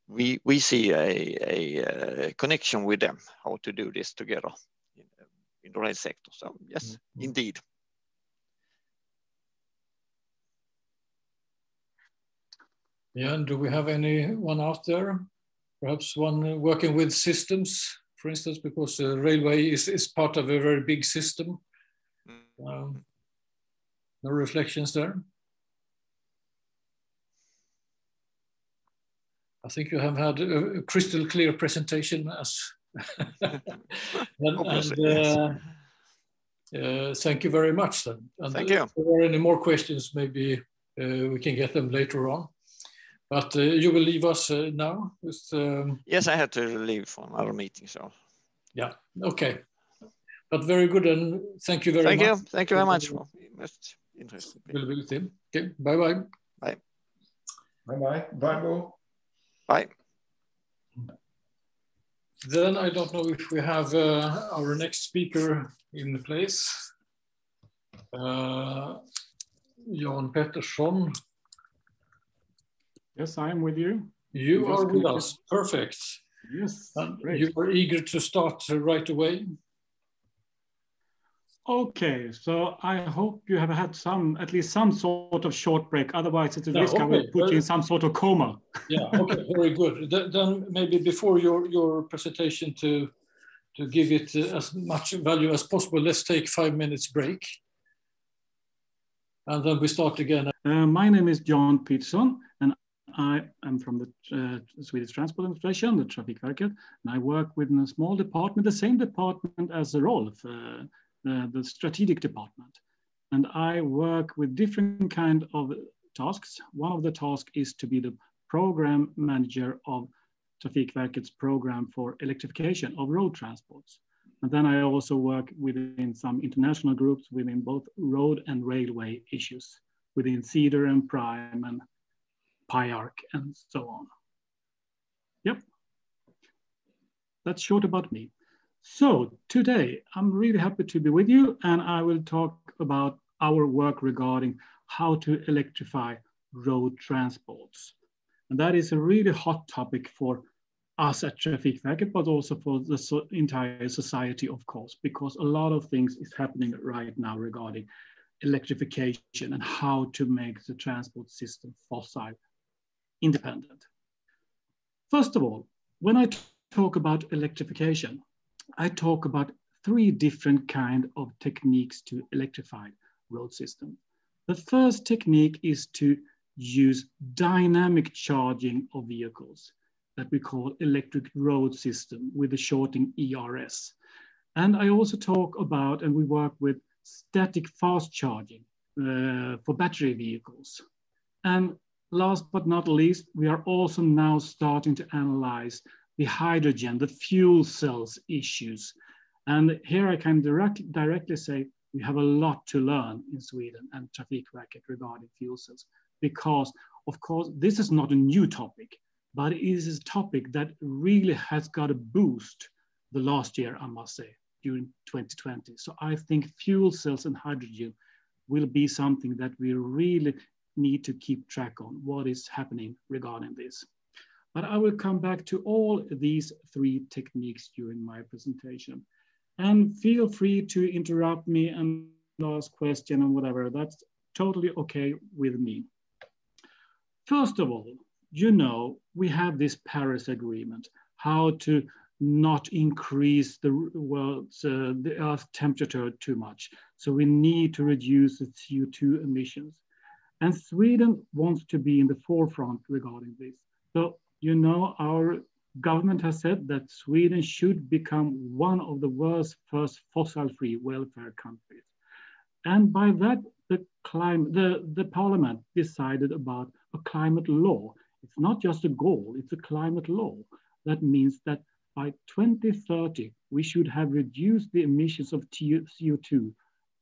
we see a connection with them, how to do this together in the rail sector. So yes, indeed. Yeah, and do we have anyone out there? Perhaps one working with systems, for instance, because railway is part of a very big system. No reflections there? I think you have had a crystal clear presentation as thank you very much then. And thank you. If there are any more questions, maybe we can get them later on. But you will leave us now with yes, I had to leave for another meeting, so yeah, okay. But very good, and thank you very much. Thank you very much. Most interesting. Okay, bye-bye. Bye. Bye-bye. Bye, Bo. Bye. Then I don't know if we have our next speaker in place. Jan Pettersson. Yes, I am with you. You are with us. Perfect. Yes, great. You are eager to start right away. Okay, so I hope you have had at least some sort of short break. Otherwise, it's a risk I will put you in some sort of coma. Yeah, okay, very good. Then maybe before your presentation to give it as much value as possible, let's take 5 minutes break. And then we start again. My name is Jan Pettersson, and I am from the Swedish Transport Administration, the Trafikverket, and I work within a small department, the same department as Rolf, the strategic department. And I work with different kind of tasks. One of the tasks is to be the program manager of Trafikverket's program for electrification of road transports. And then I also work within some international groups within both road and railway issues, within CEDAR and PRIME and PIARC and so on. Yep, that's short about me. So today, I'm really happy to be with you, and I will talk about our work regarding how to electrify road transports. And that is a really hot topic for us at Trafikverket, but also for the entire society, of course, because a lot of things is happening right now regarding electrification and how to make the transport system fossil independent. First of all, when I talk about electrification, I talk about three different kinds of techniques to electrify road system. The first technique is to use dynamic charging of vehicles that we call electric road system with the shortening ERS. And I also talk about, and we work with static fast charging for battery vehicles. And last but not least, we are also now starting to analyze the hydrogen, the fuel cells issues. And here I can directly say we have a lot to learn in Sweden and Trafikverket regarding fuel cells, because of course, this is not a new topic, but it is a topic that really has got a boost the last year, I must say, during 2020. So I think fuel cells and hydrogen will be something that we really need to keep track on what is happening regarding this. But I will come back to all these three techniques during my presentation. And feel free to interrupt me and ask questions and whatever. That's totally okay with me. First of all, you know, we have this Paris Agreement, how to not increase the Earth's temperature too much. So we need to reduce the CO2 emissions. And Sweden wants to be in the forefront regarding this. So, you know, our government has said that Sweden should become one of the world's first fossil-free welfare countries. And by that, the parliament decided about a climate law. It's not just a goal, it's a climate law. That means that by 2030, we should have reduced the emissions of CO2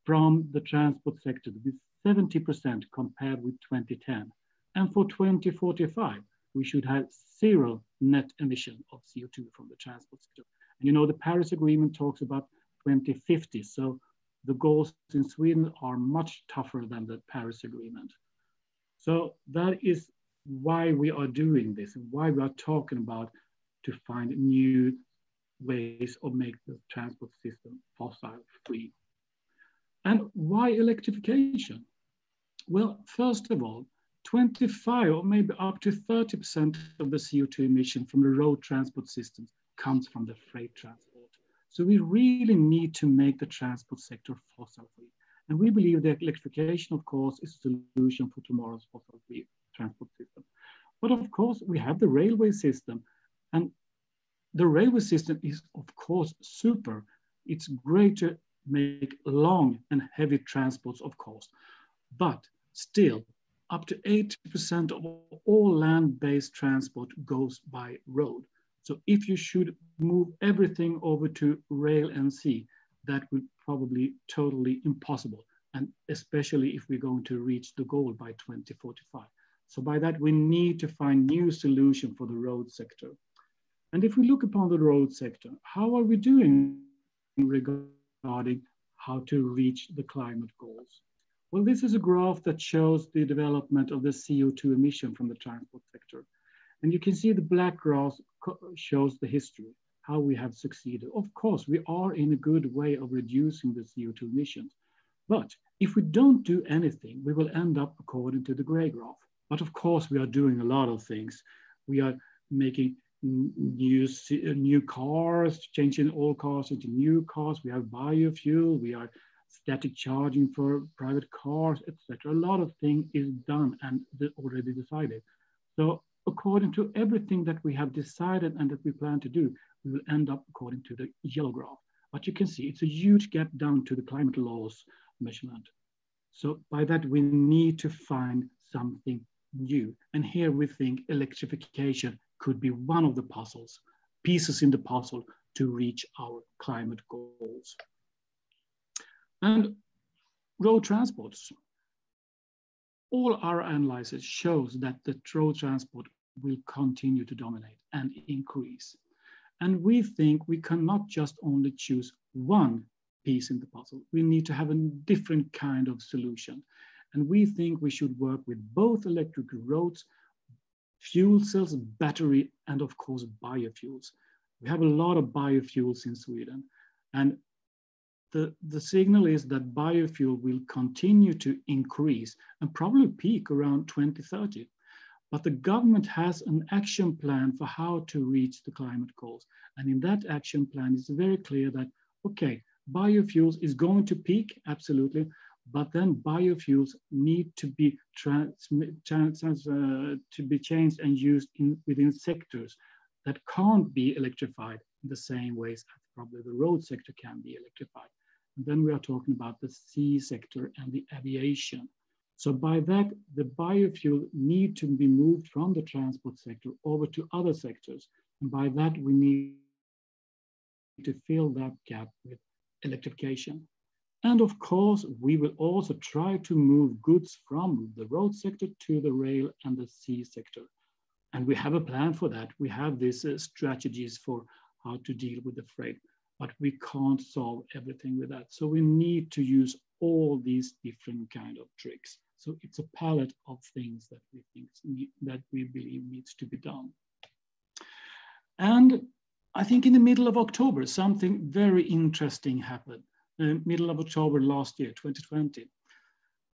from the transport sector with 70% compared with 2010. And for 2045, we should have zero net emission of CO2 from the transport sector. And you know, the Paris Agreement talks about 2050. So the goals in Sweden are much tougher than the Paris Agreement. So that is why we are doing this and why we are talking about to find new ways of making the transport system fossil free. And why electrification? Well, first of all, 25 or maybe up to 30% of the CO2 emission from the road transport systems comes from the freight transport. So we really need to make the transport sector fossil free. And we believe that electrification, of course, is a solution for tomorrow's fossil free transport system. But of course, we have the railway system, and the railway system is, of course, super. It's great to make long and heavy transports, of course, but still, up to 80% of all land-based transport goes by road. So if you should move everything over to rail and sea, that would probably totally impossible. And especially if we're going to reach the goal by 2045. So by that, we need to find new solution for the road sector. And if we look upon the road sector, how are we doing regarding how to reach the climate goals? Well, this is a graph that shows the development of the CO2 emission from the transport sector. And you can see the black graph shows the history, how we have succeeded. Of course, we are in a good way of reducing the CO2 emissions. But if we don't do anything, we will end up according to the gray graph. But of course, we are doing a lot of things. We are making new cars, changing old cars into new cars. We have biofuel. We are static charging for private cars, etc. A lot of things is done and already decided. So according to everything that we have decided and that we plan to do, we will end up according to the yellow graph. But you can see it's a huge gap down to the climate laws measurement. So by that, we need to find something new. And here we think electrification could be one of the pieces in the puzzle to reach our climate goals. And road transports. All our analysis shows that the road transport will continue to dominate and increase. And we think we cannot just only choose one piece in the puzzle. We need to have a different kind of solution. And we think we should work with both electric roads, fuel cells, battery, and of course, biofuels. We have a lot of biofuels in Sweden. And the signal is that biofuel will continue to increase and probably peak around 2030. But the government has an action plan for how to reach the climate goals. And in that action plan, it's very clear that, okay, biofuels is going to peak, absolutely, but then biofuels need to be changed and used within sectors that can't be electrified in the same ways as probably the road sector can be electrified. And then we are talking about the sea sector and the aviation. So by that, the biofuel need to be moved from the transport sector over to other sectors. And by that, we need to fill that gap with electrification. And of course, we will also try to move goods from the road sector to the rail and the sea sector. And we have a plan for that. We have these strategies for how to deal with the freight, but we can't solve everything with that. So we need to use all these different kind of tricks. So it's a palette of things that we think that we believe needs to be done. And I think in the middle of October, something very interesting happened. Middle of October last year, 2020.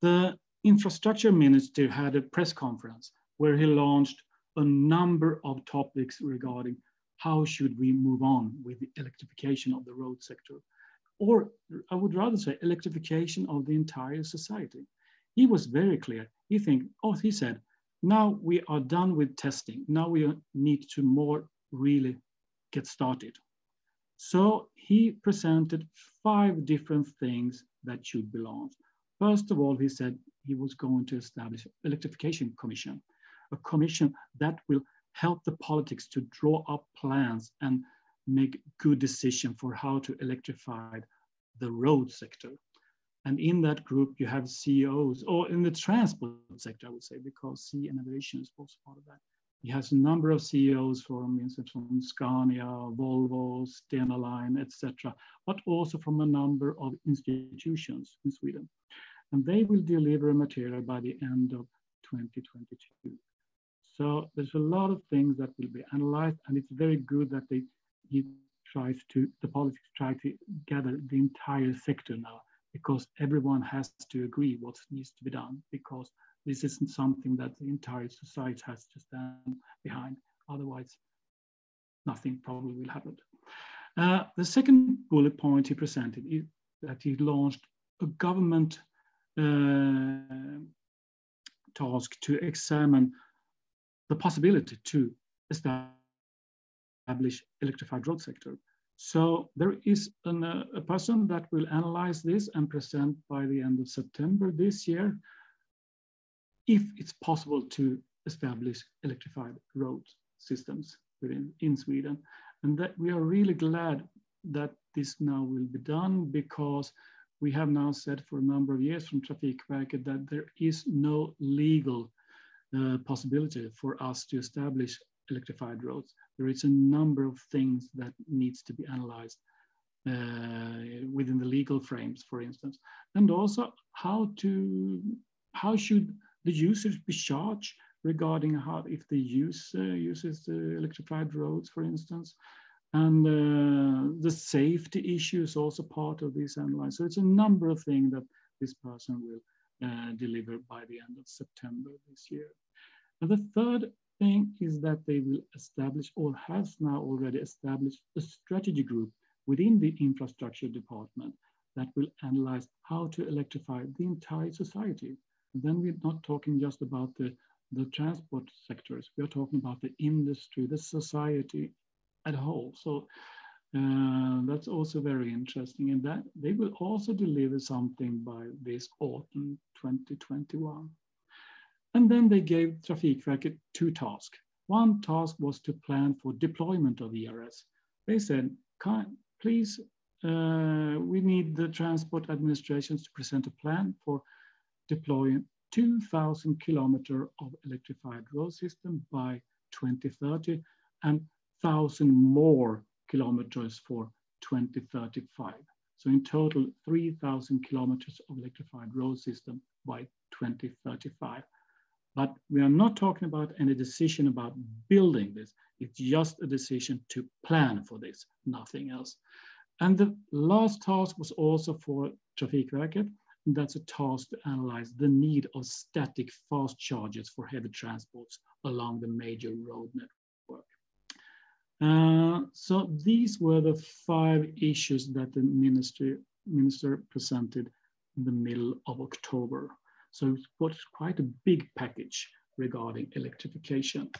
The infrastructure minister had a press conference where he launched a number of topics regarding how should we move on with the electrification of the road sector, or I would rather say electrification of the entire society. He was very clear. He said, now we are done with testing. Now we need to more really get started. So he presented 5 different things that should be launched. First of all, he said he was going to establish an electrification commission, a commission that will help the politics to draw up plans and make good decisions for how to electrify the road sector. And in that group, you have CEOs, or in the transport sector, I would say, because Sea and Aviation is also part of that. He has a number of CEOs from Scania, Volvo, Stena Line, etc., but also from a number of institutions in Sweden. And they will deliver a material by the end of 2022. So there's a lot of things that will be analyzed, and it's very good that the politics try to gather the entire sector now, because everyone has to agree what needs to be done, because this isn't something that the entire society has to stand behind. Otherwise, nothing probably will happen. The second bullet point he presented is that he launched a government task to examine the possibility to establish electrified road sector. So there is a person that will analyze this and present by the end of September this year if it's possible to establish electrified road systems in Sweden. And that we are really glad that this now will be done, because we have now said for a number of years from Trafikverket that there is no legal possibility for us to establish electrified roads. There is a number of things that needs to be analyzed within the legal frames, for instance, and also how should the users be charged regarding how, if they uses electrified roads, for instance, and the safety issue is also part of this analysis. So it's a number of things that this person will deliver by the end of September this year. And the third thing is that they will establish, or has now already established, a strategy group within the infrastructure department that will analyze how to electrify the entire society. And then we're not talking just about the transport sectors, we're talking about the industry, the society as a whole. So that's also very interesting, and that they will also deliver something by this autumn 2021. And then they gave Trafikverket 2 tasks. One task was to plan for deployment of ERS. They said, please, we need the transport administrations to present a plan for deploying 2,000 kilometers of electrified road system by 2030 and 1,000 more kilometers for 2035. So in total, 3,000 kilometers of electrified road system by 2035. But we are not talking about any decision about building this. It's just a decision to plan for this, nothing else. And the last task was also for Trafikverket. And that's a task to analyze the need of static fast chargers for heavy transports along the major road network. So these were the 5 issues that the minister presented in the middle of October. So it was quite a big package regarding electrification.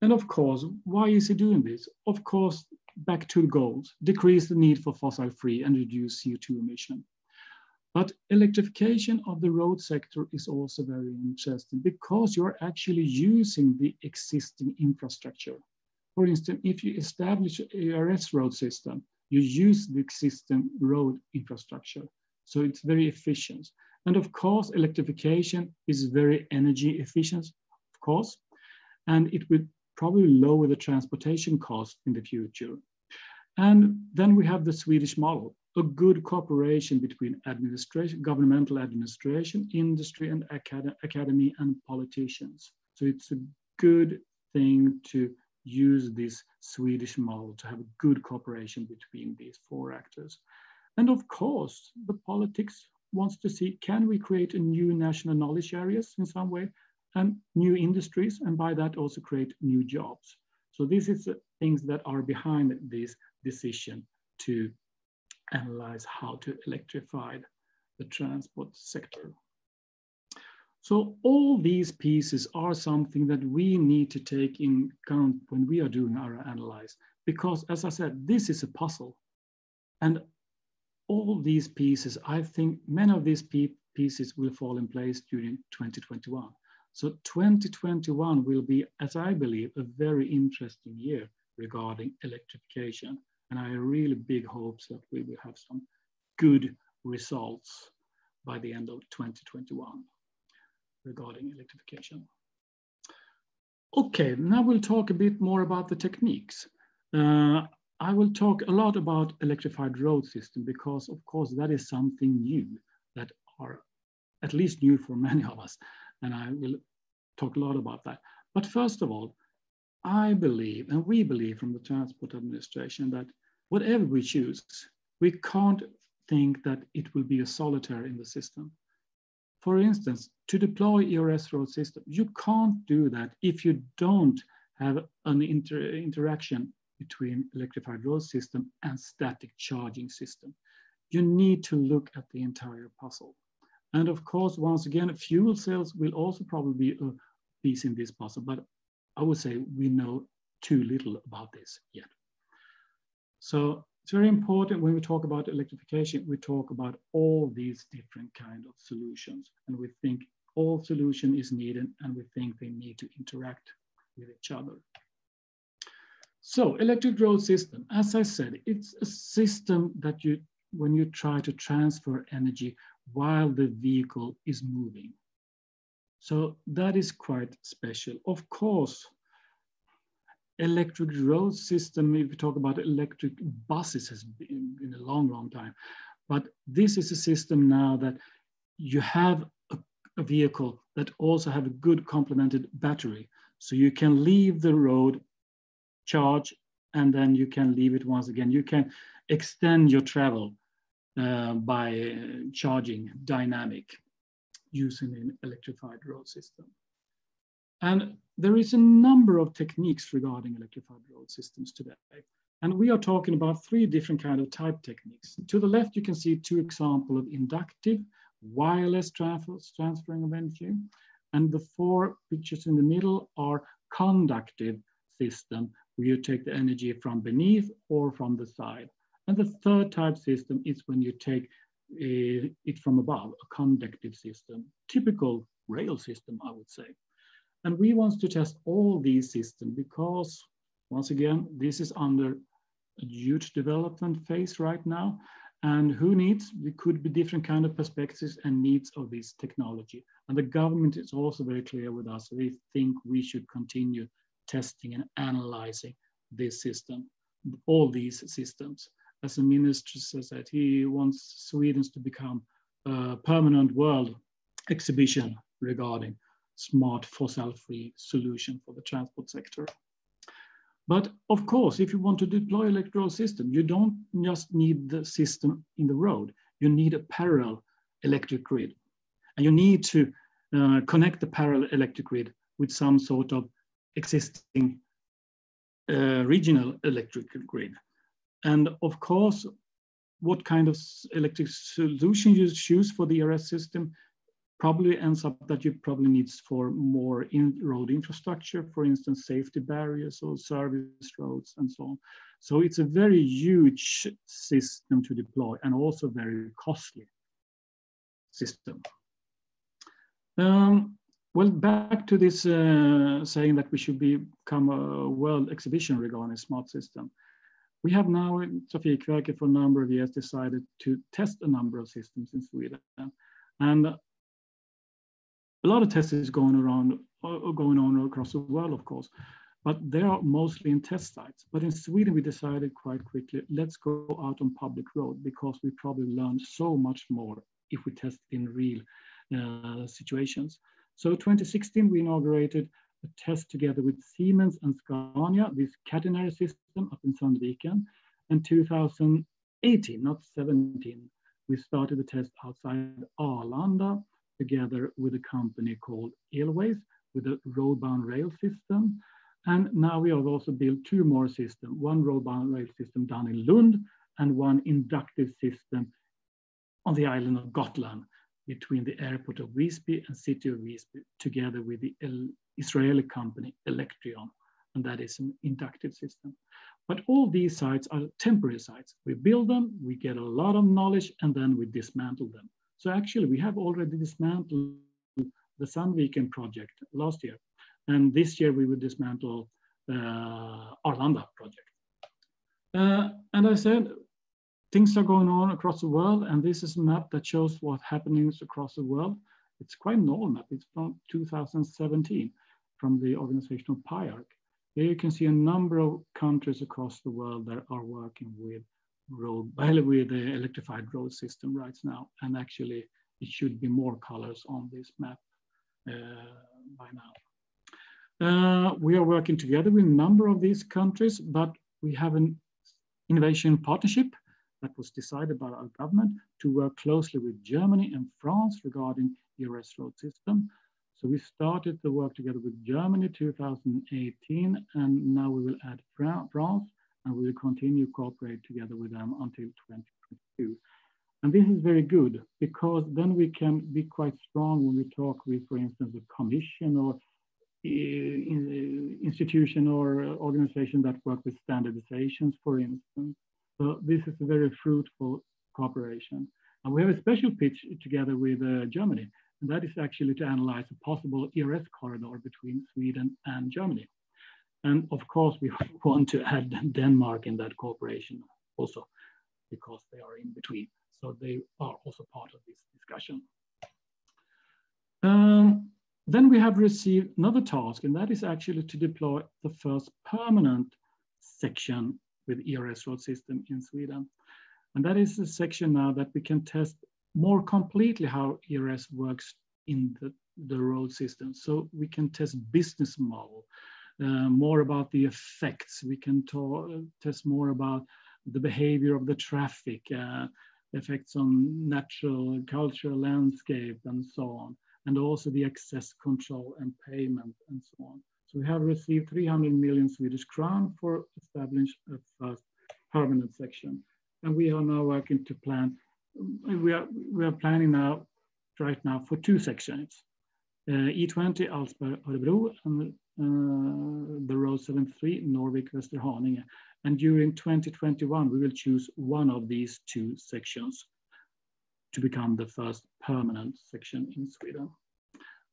And of course, why is he doing this? Of course, back to the goals: decrease the need for fossil-free and reduce CO2 emission. But electrification of the road sector is also very interesting because you're actually using the existing infrastructure. For instance, if you establish a ARS road system, you use the existing road infrastructure. So it's very efficient. And of course, electrification is very energy efficient, of course, and it will probably lower the transportation cost in the future. And then we have the Swedish model, a good cooperation between administration, governmental administration, industry, and academy and politicians. So it's a good thing to use this Swedish model to have a good cooperation between these 4 actors. And of course, the politics wants to see, can we create a new national knowledge areas in some way and new industries, and by that also create new jobs. So this is the things that are behind this decision to analyze how to electrify the transport sector. So all these pieces are something that we need to take in account when we are doing our analysis, because as I said, this is a puzzle. And all these pieces, I think many of these pieces will fall in place during 2021. So 2021 will be, as I believe, a very interesting year regarding electrification. And I have really big hopes that we will have some good results by the end of 2021 regarding electrification. Okay, now we'll talk a bit more about the techniques. I will talk a lot about electrified road system because, of course, that is something new that are at least new for many of us. And I will talk a lot about that. But first of all, I believe, and we believe from the Transport Administration, that whatever we choose, we can't think that it will be a solitaire in the system. For instance, to deploy ERS road system, you can't do that if you don't have an interaction between electrified road system and static charging system. You need to look at the entire puzzle. And of course, once again, fuel cells will also probably be a piece in this puzzle, but I would say we know too little about this yet. So it's very important when we talk about electrification, we talk about all these different kinds of solutions. And we think all solution is needed, and we think they need to interact with each other. So electric road system, as I said, it's a system that when you try to transfer energy while the vehicle is moving. So that is quite special. Of course, electric road system, if we talk about electric buses, has been in a long, long time. But this is a system now that you have a vehicle that also have a good complemented battery. So you can leave the road, charge, and then you can leave it once again. You can extend your travel by charging dynamic using an electrified road system. And there is a number of techniques regarding electrified road systems today. And we are talking about 3 different kind of type techniques. To the left, you can see 2 examples of inductive, wireless transferring of energy. And the 4 pictures in the middle are conductive system, where you take the energy from beneath or from the side. And the 3rd type system is when you take it from above, a conductive system, typical rail system, I would say. And we want to test all these systems because, once again, this is under a huge development phase right now. And who needs? There could be different kind of perspectives and needs of this technology. And the government is also very clear with us. They think we should continue testing and analyzing this system, all these systems. As the minister says that he wants Sweden to become a permanent world exhibition regarding smart fossil-free solution for the transport sector. But of course, if you want to deploy electric road system, you don't just need the system in the road. You need a parallel electric grid. And you need to connect the parallel electric grid with some sort of existing regional electrical grid. And of course, what kind of electric solution you choose for the ERS system probably ends up that you probably needs for more road infrastructure, for instance, safety barriers or service roads and so on. So it's a very huge system to deploy and also very costly system. Well, back to this saying that we should become a world exhibition regarding smart system. We have now in Trafikverket for a number of years decided to test a number of systems in Sweden. And a lot of tests is going on across the world, of course, but they are mostly in test sites. But in Sweden, we decided quite quickly, let's go out on public road because we probably learn so much more if we test in real situations. So 2016, we inaugurated a test together with Siemens and Scania, this catenary system up in Sandviken. And 2018, not 17, we started the test outside Arlanda together with a company called Elways with a road-bound rail system. And now we have also built two more systems, one road-bound rail system down in Lund and one inductive system on the island of Gotland between the airport of Visby and city of Visby together with the Israeli company Electrion, and that is an inductive system. But all these sites are temporary sites. We build them, we get a lot of knowledge, and then we dismantle them. So actually we have already dismantled the Sandviken project last year. And this year we will dismantle Arlanda project. And I said, things are going on across the world, and this is a map that shows what happenings across the world. It's quite an old map. It's from 2017 from the organizational PIARC. Here you can see a number of countries across the world that are working with the electrified road system right now. And actually, it should be more colors on this map by now. We are working together with a number of these countries, but we have an innovation partnership that was decided by our government to work closely with Germany and France regarding ERS road system. So we started the work together with Germany 2018, and now we will add France, and we will continue to cooperate together with them until 2022. And this is very good because then we can be quite strong when we talk with, for instance, the Commission or institution or organization that work with standardizations, for instance. So this is a very fruitful cooperation. And we have a special pitch together with Germany, and that is actually to analyze a possible ERS corridor between Sweden and Germany. And of course, we want to add Denmark in that cooperation also, because they are in between. So they are also part of this discussion. Then we have received another task, and that is actually to deploy the first permanent section with ERS road system in Sweden. And that is a section now that we can test more completely how ERS works in the road system. So we can test business model, more about the effects. We can test more about the behavior of the traffic, effects on natural, cultural landscape, and so on. And also the access control and payment and so on. So we have received 300 million Swedish crown for establishing a first permanent section. And we are now working to plan, we are planning now, right now, for two sections. E20 Alsberg-Örebro and the road 73 Norvik-Västerhaninge. And during 2021, we will choose one of these two sections to become the first permanent section in Sweden.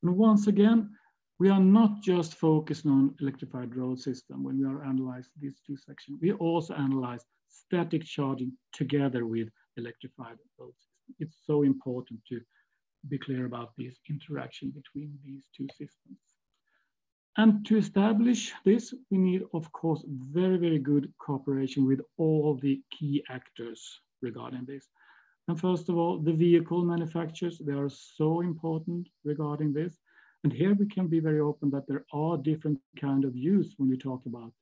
And once again, we are not just focused on electrified road system when we are analyzing these two sections. We also analyze static charging together with electrified road system. It's so important to be clear about this interaction between these two systems. And to establish this, we need, of course, very, very good cooperation with all the key actors regarding this. And first of all, the vehicle manufacturers, they are so important regarding this. And here we can be very open that there are different kind of use when we talk about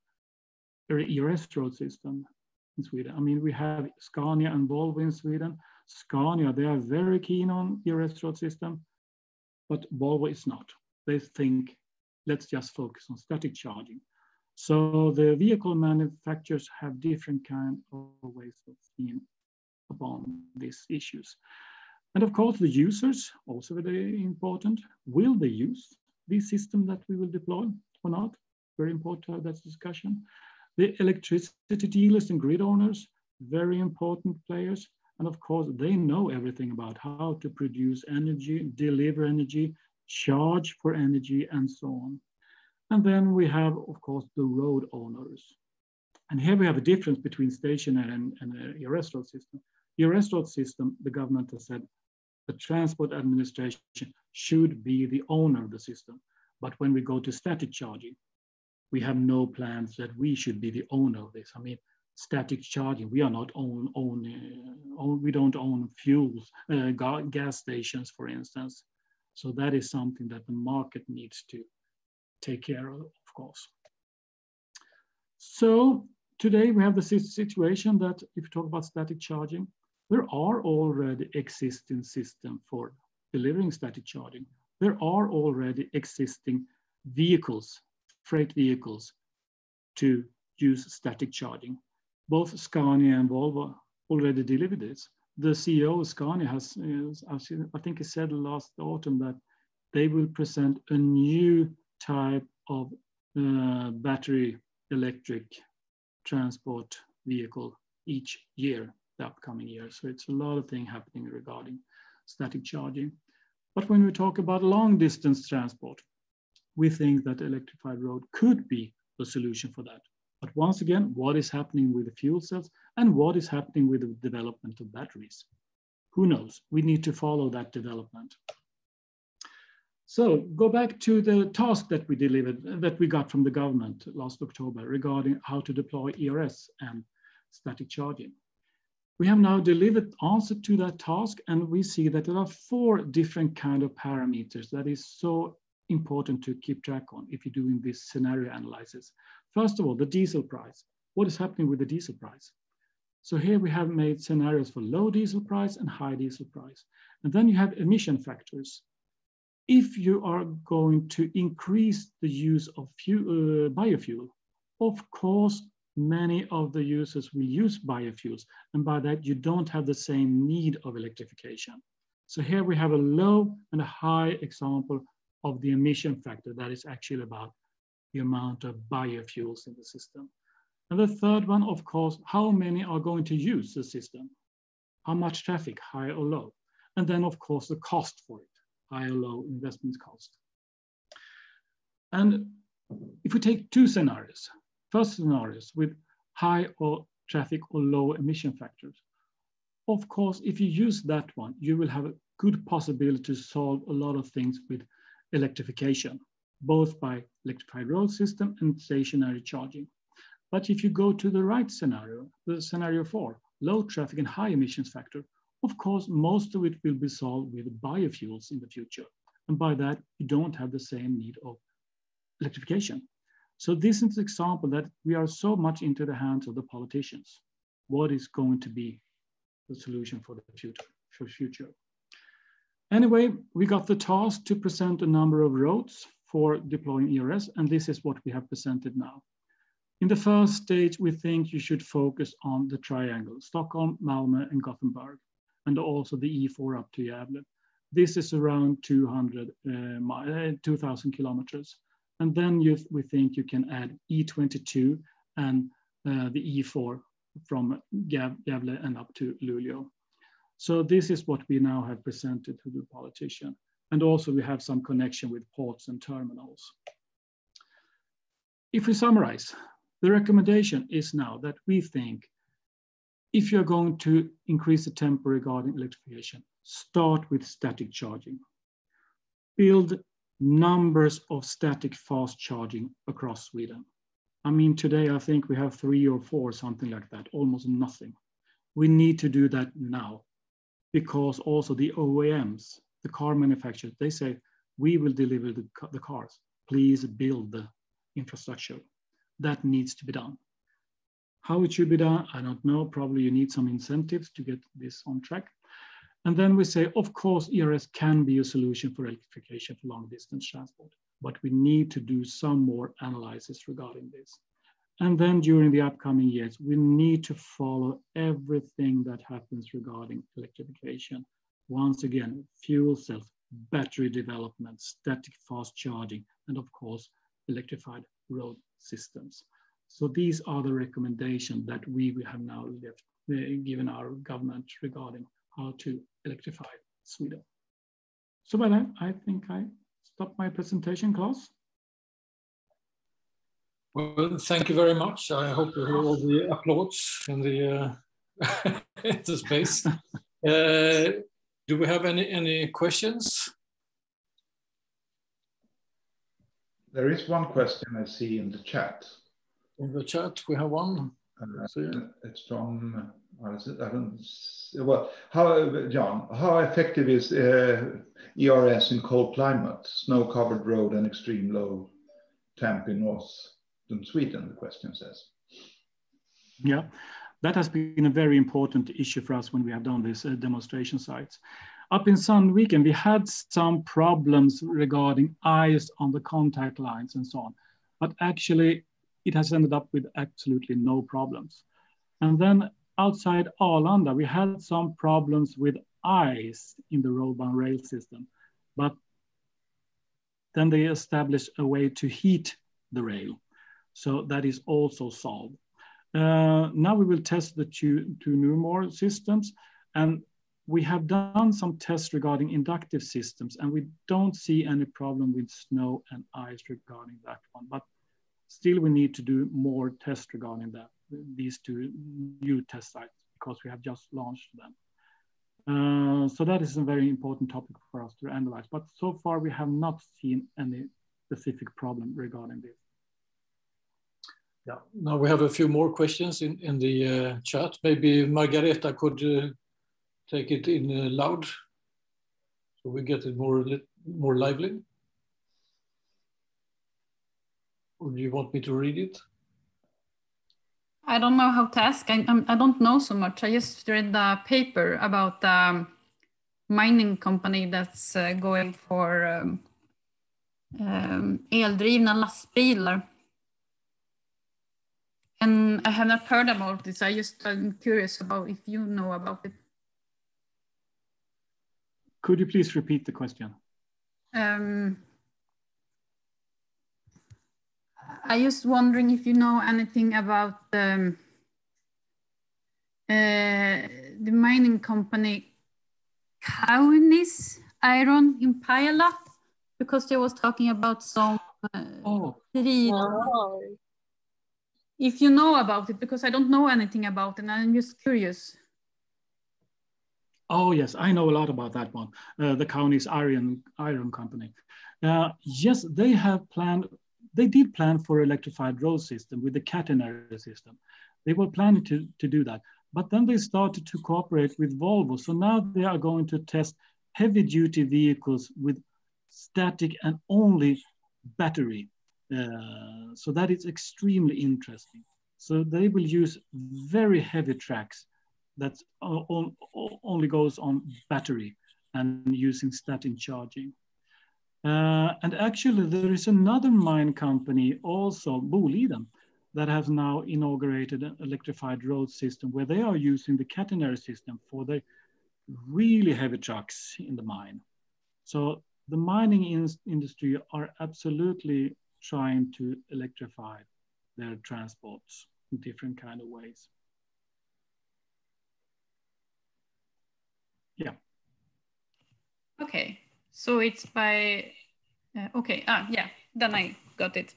ERS road system in Sweden. I mean, we have Scania and Volvo in Sweden. Scania, they are very keen on ERS road system, but Volvo is not. They think, let's just focus on static charging. So the vehicle manufacturers have different kind of ways of seeing upon these issues. And of course, the users, also very important. Will they use this system that we will deploy or not? Very important to have that discussion. The electricity dealers and grid owners, very important players. And of course, they know everything about how to produce energy, deliver energy, charge for energy, and so on. And then we have, of course, the road owners. And here we have a difference between stationary and a ERS road system. ERS road system, the government has said, the transport administration should be the owner of the system. But when we go to static charging, we have no plans that we should be the owner of this. I mean, static charging, we are not we don't own fuels, gas stations, for instance. So that is something that the market needs to take care of course. So today we have the situation that if you talk about static charging, there are already existing systems for delivering static charging. There are already existing vehicles, freight vehicles, to use static charging. Both Scania and Volvo already delivered this. The CEO of Scania has, I think he said last autumn that they will present a new type of battery electric transport vehicle each year, the upcoming year. So it's a lot of things happening regarding static charging. But when we talk about long distance transport, we think that electrified road could be the solution for that. But once again, what is happening with the fuel cells and what is happening with the development of batteries? Who knows? We need to follow that development. So go back to the task that we delivered, that we got from the government last October regarding how to deploy ERS and static charging. We have now delivered answer to that task, and we see that there are 4 different kind of parameters that is so important to keep track on if you're doing this scenario analysis. First of all, the diesel price. What is happening with the diesel price? So here we have made scenarios for low diesel price and high diesel price. And then you have emission factors. If you are going to increase the use of biofuel, of course, many of the users will use biofuels. And by that, you don't have the same need of electrification. So here we have a low and a high example of the emission factor that is actually about the amount of biofuels in the system. And the third one, of course, how many are going to use the system? How much traffic, high or low? And then, of course, the cost for it, high or low investment cost. And if we take 2 scenarios, first scenarios with high or traffic or low emission factors, of course, if you use that one, you will have a good possibility to solve a lot of things with electrification, both by electrified road system and stationary charging. But if you go to the right scenario, the scenario 4, low traffic and high emissions factor, of course, most of it will be solved with biofuels in the future. And by that, you don't have the same need of electrification. So this is an example that we are so much into the hands of the politicians. What is going to be the solution for the future? Anyway, we got the task to present a number of roads for deploying ERS, and this is what we have presented now. In the first stage, we think you should focus on the triangle, Stockholm, Malmö, and Gothenburg, and also the E4 up to Gävle. This is around 2,000 kilometers. And then we think you can add E22 and the E4 from Gävle and up to Luleå. So this is what we now have presented to the politician. And also we have some connection with ports and terminals. If we summarize, the recommendation is now that we think if you're going to increase the tempo regarding electrification, start with static charging. Build numbers of static fast charging across Sweden. I mean, today I think we have 3 or 4, something like that, almost nothing. We need to do that now because also the OEMs, the car manufacturers, they say, we will deliver the cars. Please build the infrastructure. That needs to be done. How it should be done, I don't know. Probably you need some incentives to get this on track. And then we say, of course, ERS can be a solution for electrification for long distance transport, but we need to do some more analysis regarding this. And then during the upcoming years, we need to follow everything that happens regarding electrification. Once again, fuel cells, battery development, static fast charging, and of course, electrified road systems. So these are the recommendations that we have now given our government regarding how to electrify Sweden. So by that, I think I stop my presentation, Claes. Well, thank you very much. I hope you hear all the applause in the, the space. Do we have any questions? There is one question I see in the chat. In the chat, we have one. It's from, what is it? I don't, well, John, how effective is ERS in cold climate, snow-covered road and extreme low temp in northern Sweden, the question says. Yeah, that has been a very important issue for us when we have done these demonstration sites. Up in Sandviken, we had some problems regarding ice on the contact lines and so on, but actually it has ended up with absolutely no problems. And then outside Arlanda, we had some problems with ice in the roadbound rail system, but then they established a way to heat the rail. So that is also solved. Now we will test the two new more systems, and we have done some tests regarding inductive systems, and we don't see any problem with snow and ice regarding that one. But still, we need to do more tests regarding that, these two new test sites, because we have just launched them. So that is a very important topic for us to analyze. But so far, we have not seen any specific problem regarding this. Yeah, now we have a few more questions in the chat. Maybe Margareta could take it in loud, so we get it more lively. Or do you want me to read it? I don't know how to ask. I don't know so much. I just read the paper about the mining company that's going for eldrivna lastbilar. And I have not heard about this. I'm curious about if you know about it. Could you please repeat the question? I just wondering if you know anything about the mining company Kaunis Iron in Pajala, because they was talking about some if you know about it, because I don't know anything about it, and I'm just curious. Oh yes, I know a lot about that one. The Kaunis Iron Company. Yes, they have planned. They did plan for electrified road system with the catenary system. They were planning to do that, but then they started to cooperate with Volvo. So now they are going to test heavy duty vehicles with static and only battery. So that is extremely interesting. So they will use very heavy tracks that only goes on battery and using static charging. And actually there is another mine company also, Boliden, that has now inaugurated an electrified road system where they are using the catenary system for the really heavy trucks in the mine. So the mining industry are absolutely trying to electrify their transports in different kind of ways. Yeah. Okay, so it's by, okay, yeah, then I got it.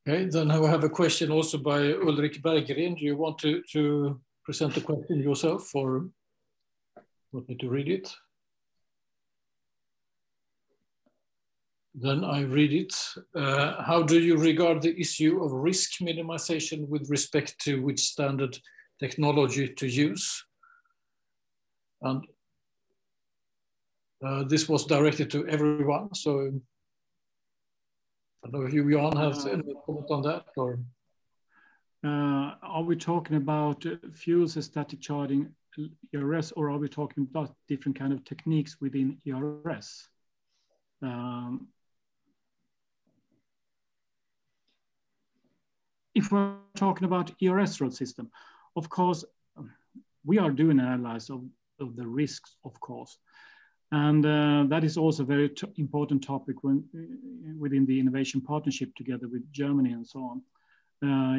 Okay, then I have a question also by Ulrik Berggren. Do you want to present the question yourself, or want me to read it? Then I read it. How do you regard the issue of risk minimization with respect to which standard technology to use? And this was directed to everyone, so I don't know if you, Jan, have any comment on that, or? Are we talking about fuels and static charging ERS, or are we talking about different kind of techniques within ERS? if we're talking about ERS road system, of course, we are doing an analysis of the risks, of course. And that is also a very important topic within the innovation partnership together with Germany and so on.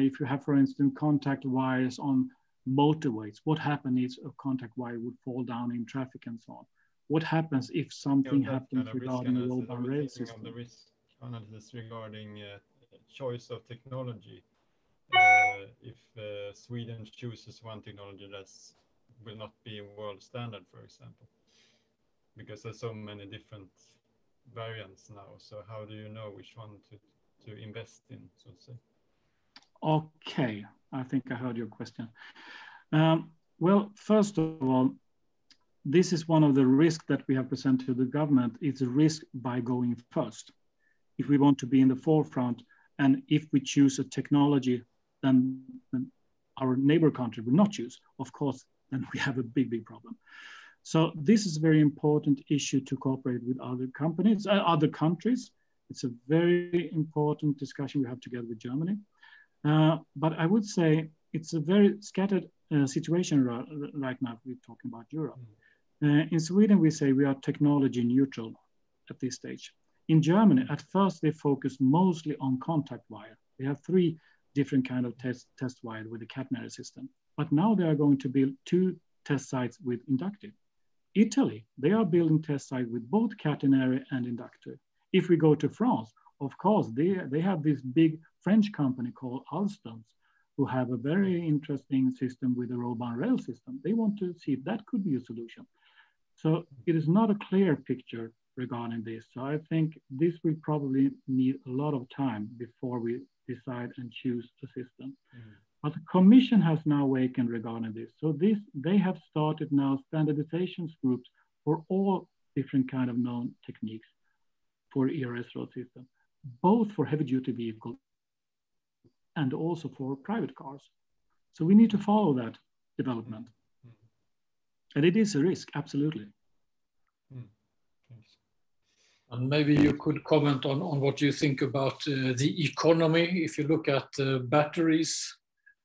If you have, for instance, contact wires on motorways, what happens if a contact wire would fall down in traffic and so on? What happens if something happens regarding a road-bound rail system? The risk analysis regarding choice of technology. If Sweden chooses one technology that will not be a world standard, for example, because there's so many different variants now. So how do you know which one to invest in, so to say? Okay, I think I heard your question. Well, first of all, this is one of the risks that we have presented to the government. It's a risk by going first. If we want to be in the forefront, and if we choose a technology then our neighbor country will not choose, of course, then we have a big, big problem. So this is a very important issue to cooperate with other companies, other countries. It's a very important discussion we have together with Germany. But I would say it's a very scattered situation right now. We're talking about Europe. In Sweden, we say we are technology neutral at this stage. In Germany, at first, they focused mostly on contact wire. They have 3 different kind of test wire with the catenary system. But now they are going to build 2 test sites with inductive. Italy, they are building test sites with both catenary and inductive. If we go to France, of course, they have this big French company called Alstom, who have a very interesting system with a road-bound rail system. They want to see if that could be a solution. So it is not a clear picture regarding this. So I think this will probably need a lot of time before we decide and choose a system. But the Commission has now awakened regarding this. So they have started now standardization groups for all different kind of known techniques for ERS road system, both for heavy duty vehicles and also for private cars. So we need to follow that development. And it is a risk, absolutely. And maybe you could comment on what you think about the economy. If you look at batteries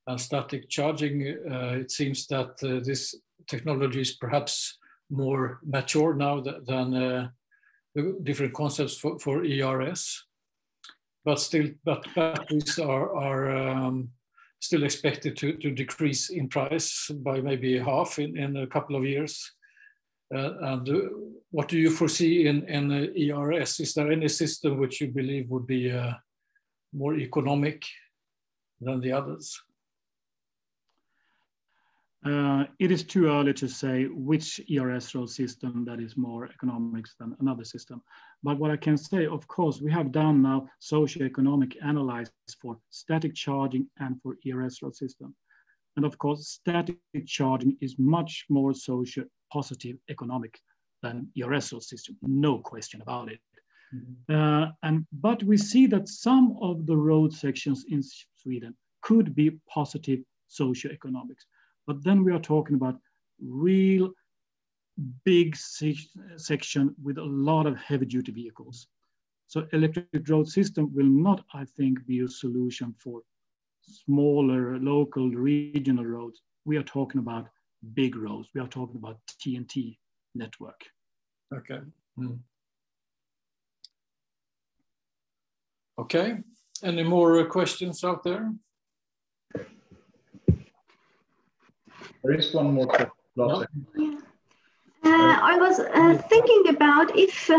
and static charging, it seems that this technology is perhaps more mature now than the different concepts for ERS. But batteries are still expected to decrease in price by maybe half in a couple of years. And what do you foresee in ERS? Is there any system which you believe would be more economic than the others? It is too early to say which ERS road system that is more economics than another system. But what I can say, of course, we have done now socioeconomic analysis for static charging and for ERS road system. And of course, static charging is much more positive economic than ERS road system, no question about it. But we see that some of the road sections in Sweden could be positive socioeconomics. But then we are talking about real big section with a lot of heavy duty vehicles. So electric road system will not, I think, be a solution for smaller local regional roads. We are talking about big roads. We are talking about TNT network. Okay. Okay. Any more questions out there? There is one more question. No? I was thinking about if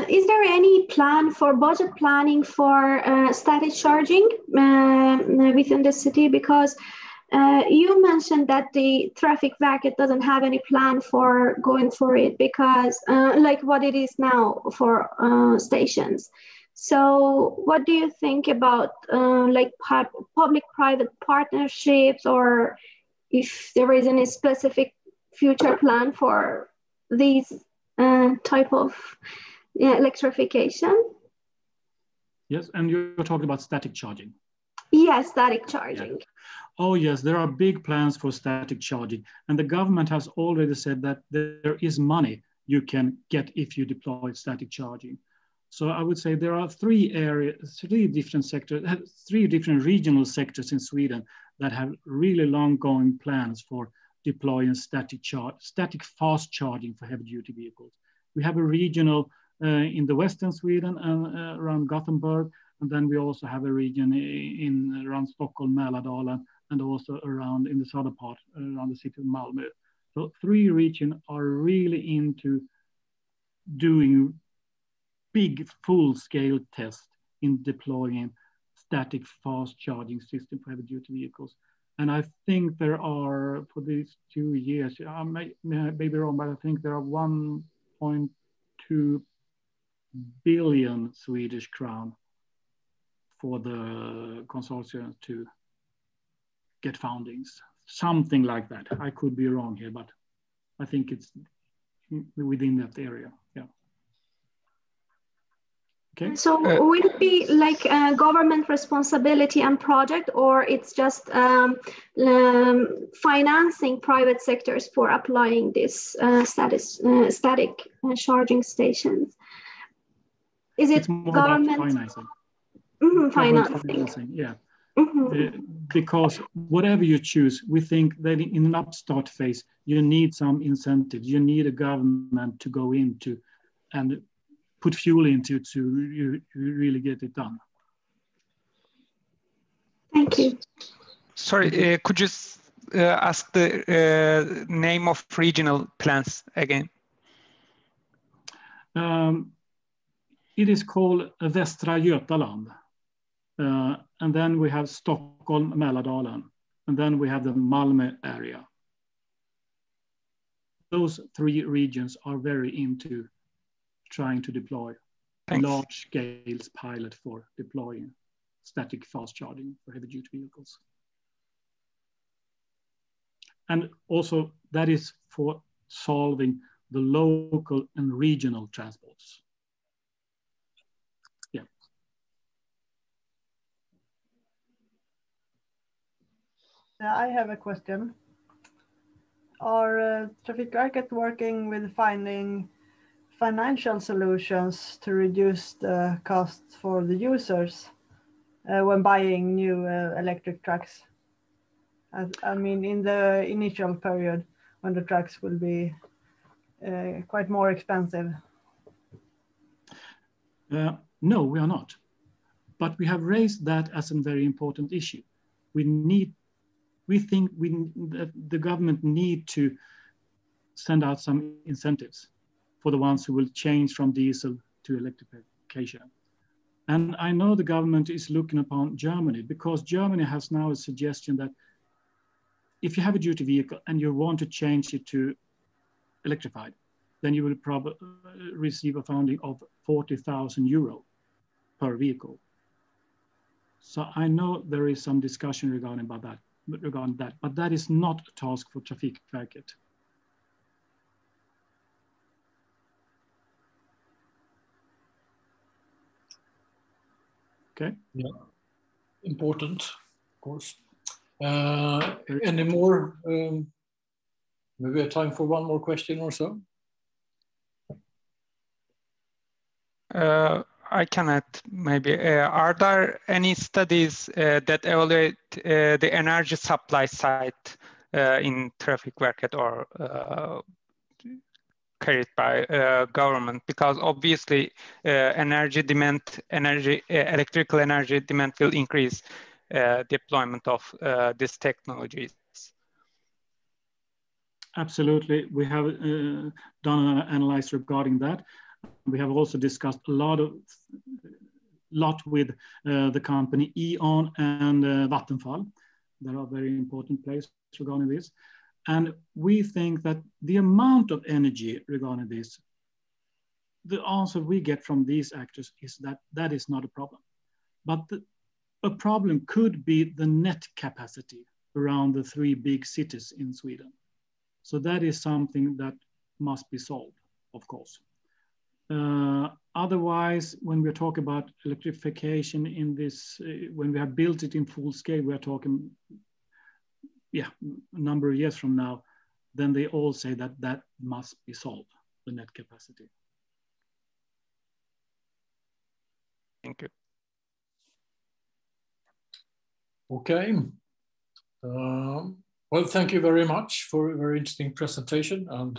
is there any plan for budget planning for static charging within the city? Because you mentioned that the Trafikverket doesn't have any plan for going for it because like what it is now for stations. So what do you think about like public-private partnerships, or if there is any specific future plan for these type of electrification? Yes, and you're talking about static charging. Yes, static charging. Yeah. Oh yes, there are big plans for static charging, and the government has already said that there is money you can get if you deploy static charging. So I would say there are three different sectors, three different regional sectors in Sweden that have really long-going plans for deploying static fast charging for heavy-duty vehicles. We have a regional in the western Sweden and around Gothenburg, and then we also have a region around Stockholm, Mälardalen, and also around in the southern part around the city of Malmö. So three regions are really into doing big full-scale tests in deploying static fast charging system for heavy-duty vehicles. And I think there are, for these 2 years, I may be wrong, but I think there are 1.2 billion Swedish crown for the consortium to get fundings, something like that. I could be wrong here, but I think it's within that area, yeah. Okay. So will it be like a government responsibility and project, or it's just financing private sectors for applying this static charging stations? Is it government financing? Financing, yeah. Because whatever you choose, we think that in an upstart phase, you need some incentives. You need a government to go into and put fuel into to really get it done. Thank you. Sorry, could you ask the name of regional plans again? It is called Västra Götaland. And then we have Stockholm, Mälardalen, and then we have the Malmö area. Those three regions are very into trying to deploy large scale pilot for deploying static fast charging for heavy duty vehicles. And also that is for solving the local and regional transports. Yeah. I have a question. Are Trafikverket working with finding financial solutions to reduce the costs for the users when buying new electric trucks? I mean, in the initial period when the trucks will be quite more expensive. No, we are not. But we have raised that as a very important issue. We think that the government need to send out some incentives for the ones who will change from diesel to electrification. And I know the government is looking upon Germany, because Germany has now a suggestion that if you have a duty vehicle and you want to change it to electrified, then you will probably receive a funding of 40,000 euro per vehicle. So I know there is some discussion regarding that, but that is not a task for Trafikverket. Okay. Yeah, important, of course. Any more? Maybe we have time for one more question or so. I cannot maybe. Are there any studies that evaluate the energy supply side in Trafikverket or carried by government? Because obviously electrical energy demand will increase deployment of these technologies. Absolutely, we have done an analysis regarding that. We have also discussed a lot with the company E.ON and Vattenfall. There are very important players regarding this. And we think that the amount of energy regarding this, the answer we get from these actors is that that is not a problem. But a problem could be the net capacity around the three big cities in Sweden. So that is something that must be solved, of course. Otherwise, when we're talking about electrification in this, when we have built it in full scale, we're talking, a number of years from now, then they all say that that must be solved, the net capacity. Thank you. Okay. Well, thank you very much for a very interesting presentation. And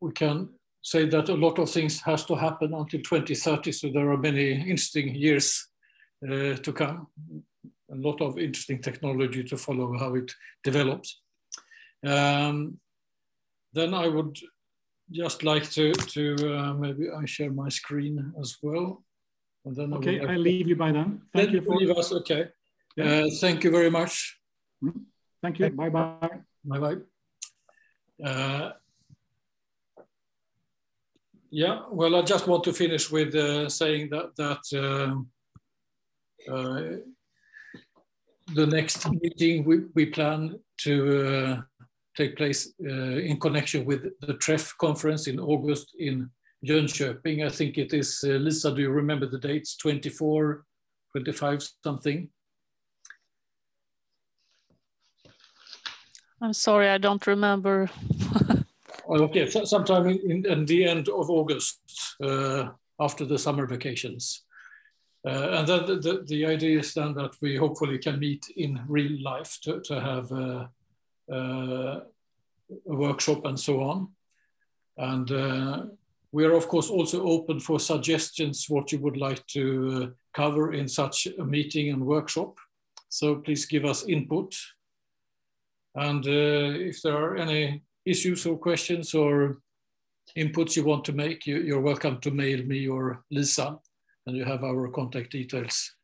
we can say that a lot of things has to happen until 2030. So there are many interesting years to come. A lot of interesting technology to follow how it develops. Then I would just like to maybe I share my screen as well. And then okay, I'll leave you by then. Thank you for leave us. Okay. Yeah. Thank you very much. Thank you. Bye bye. Bye bye. Yeah. Well, I just want to finish with saying that the next meeting we plan to take place in connection with the TREF conference in August in Jönköping. I think it is, Lisa, do you remember the dates? 24, 25, something? I'm sorry, I don't remember. Okay, so sometime in the end of August, after the summer vacations. And then the idea is then that we hopefully can meet in real life to have a workshop and so on. And we are, of course, also open for suggestions what you would like to cover in such a meeting and workshop. So please give us input. And if there are any issues or questions or inputs you want to make, you're welcome to mail me or Lisa, and you have our contact details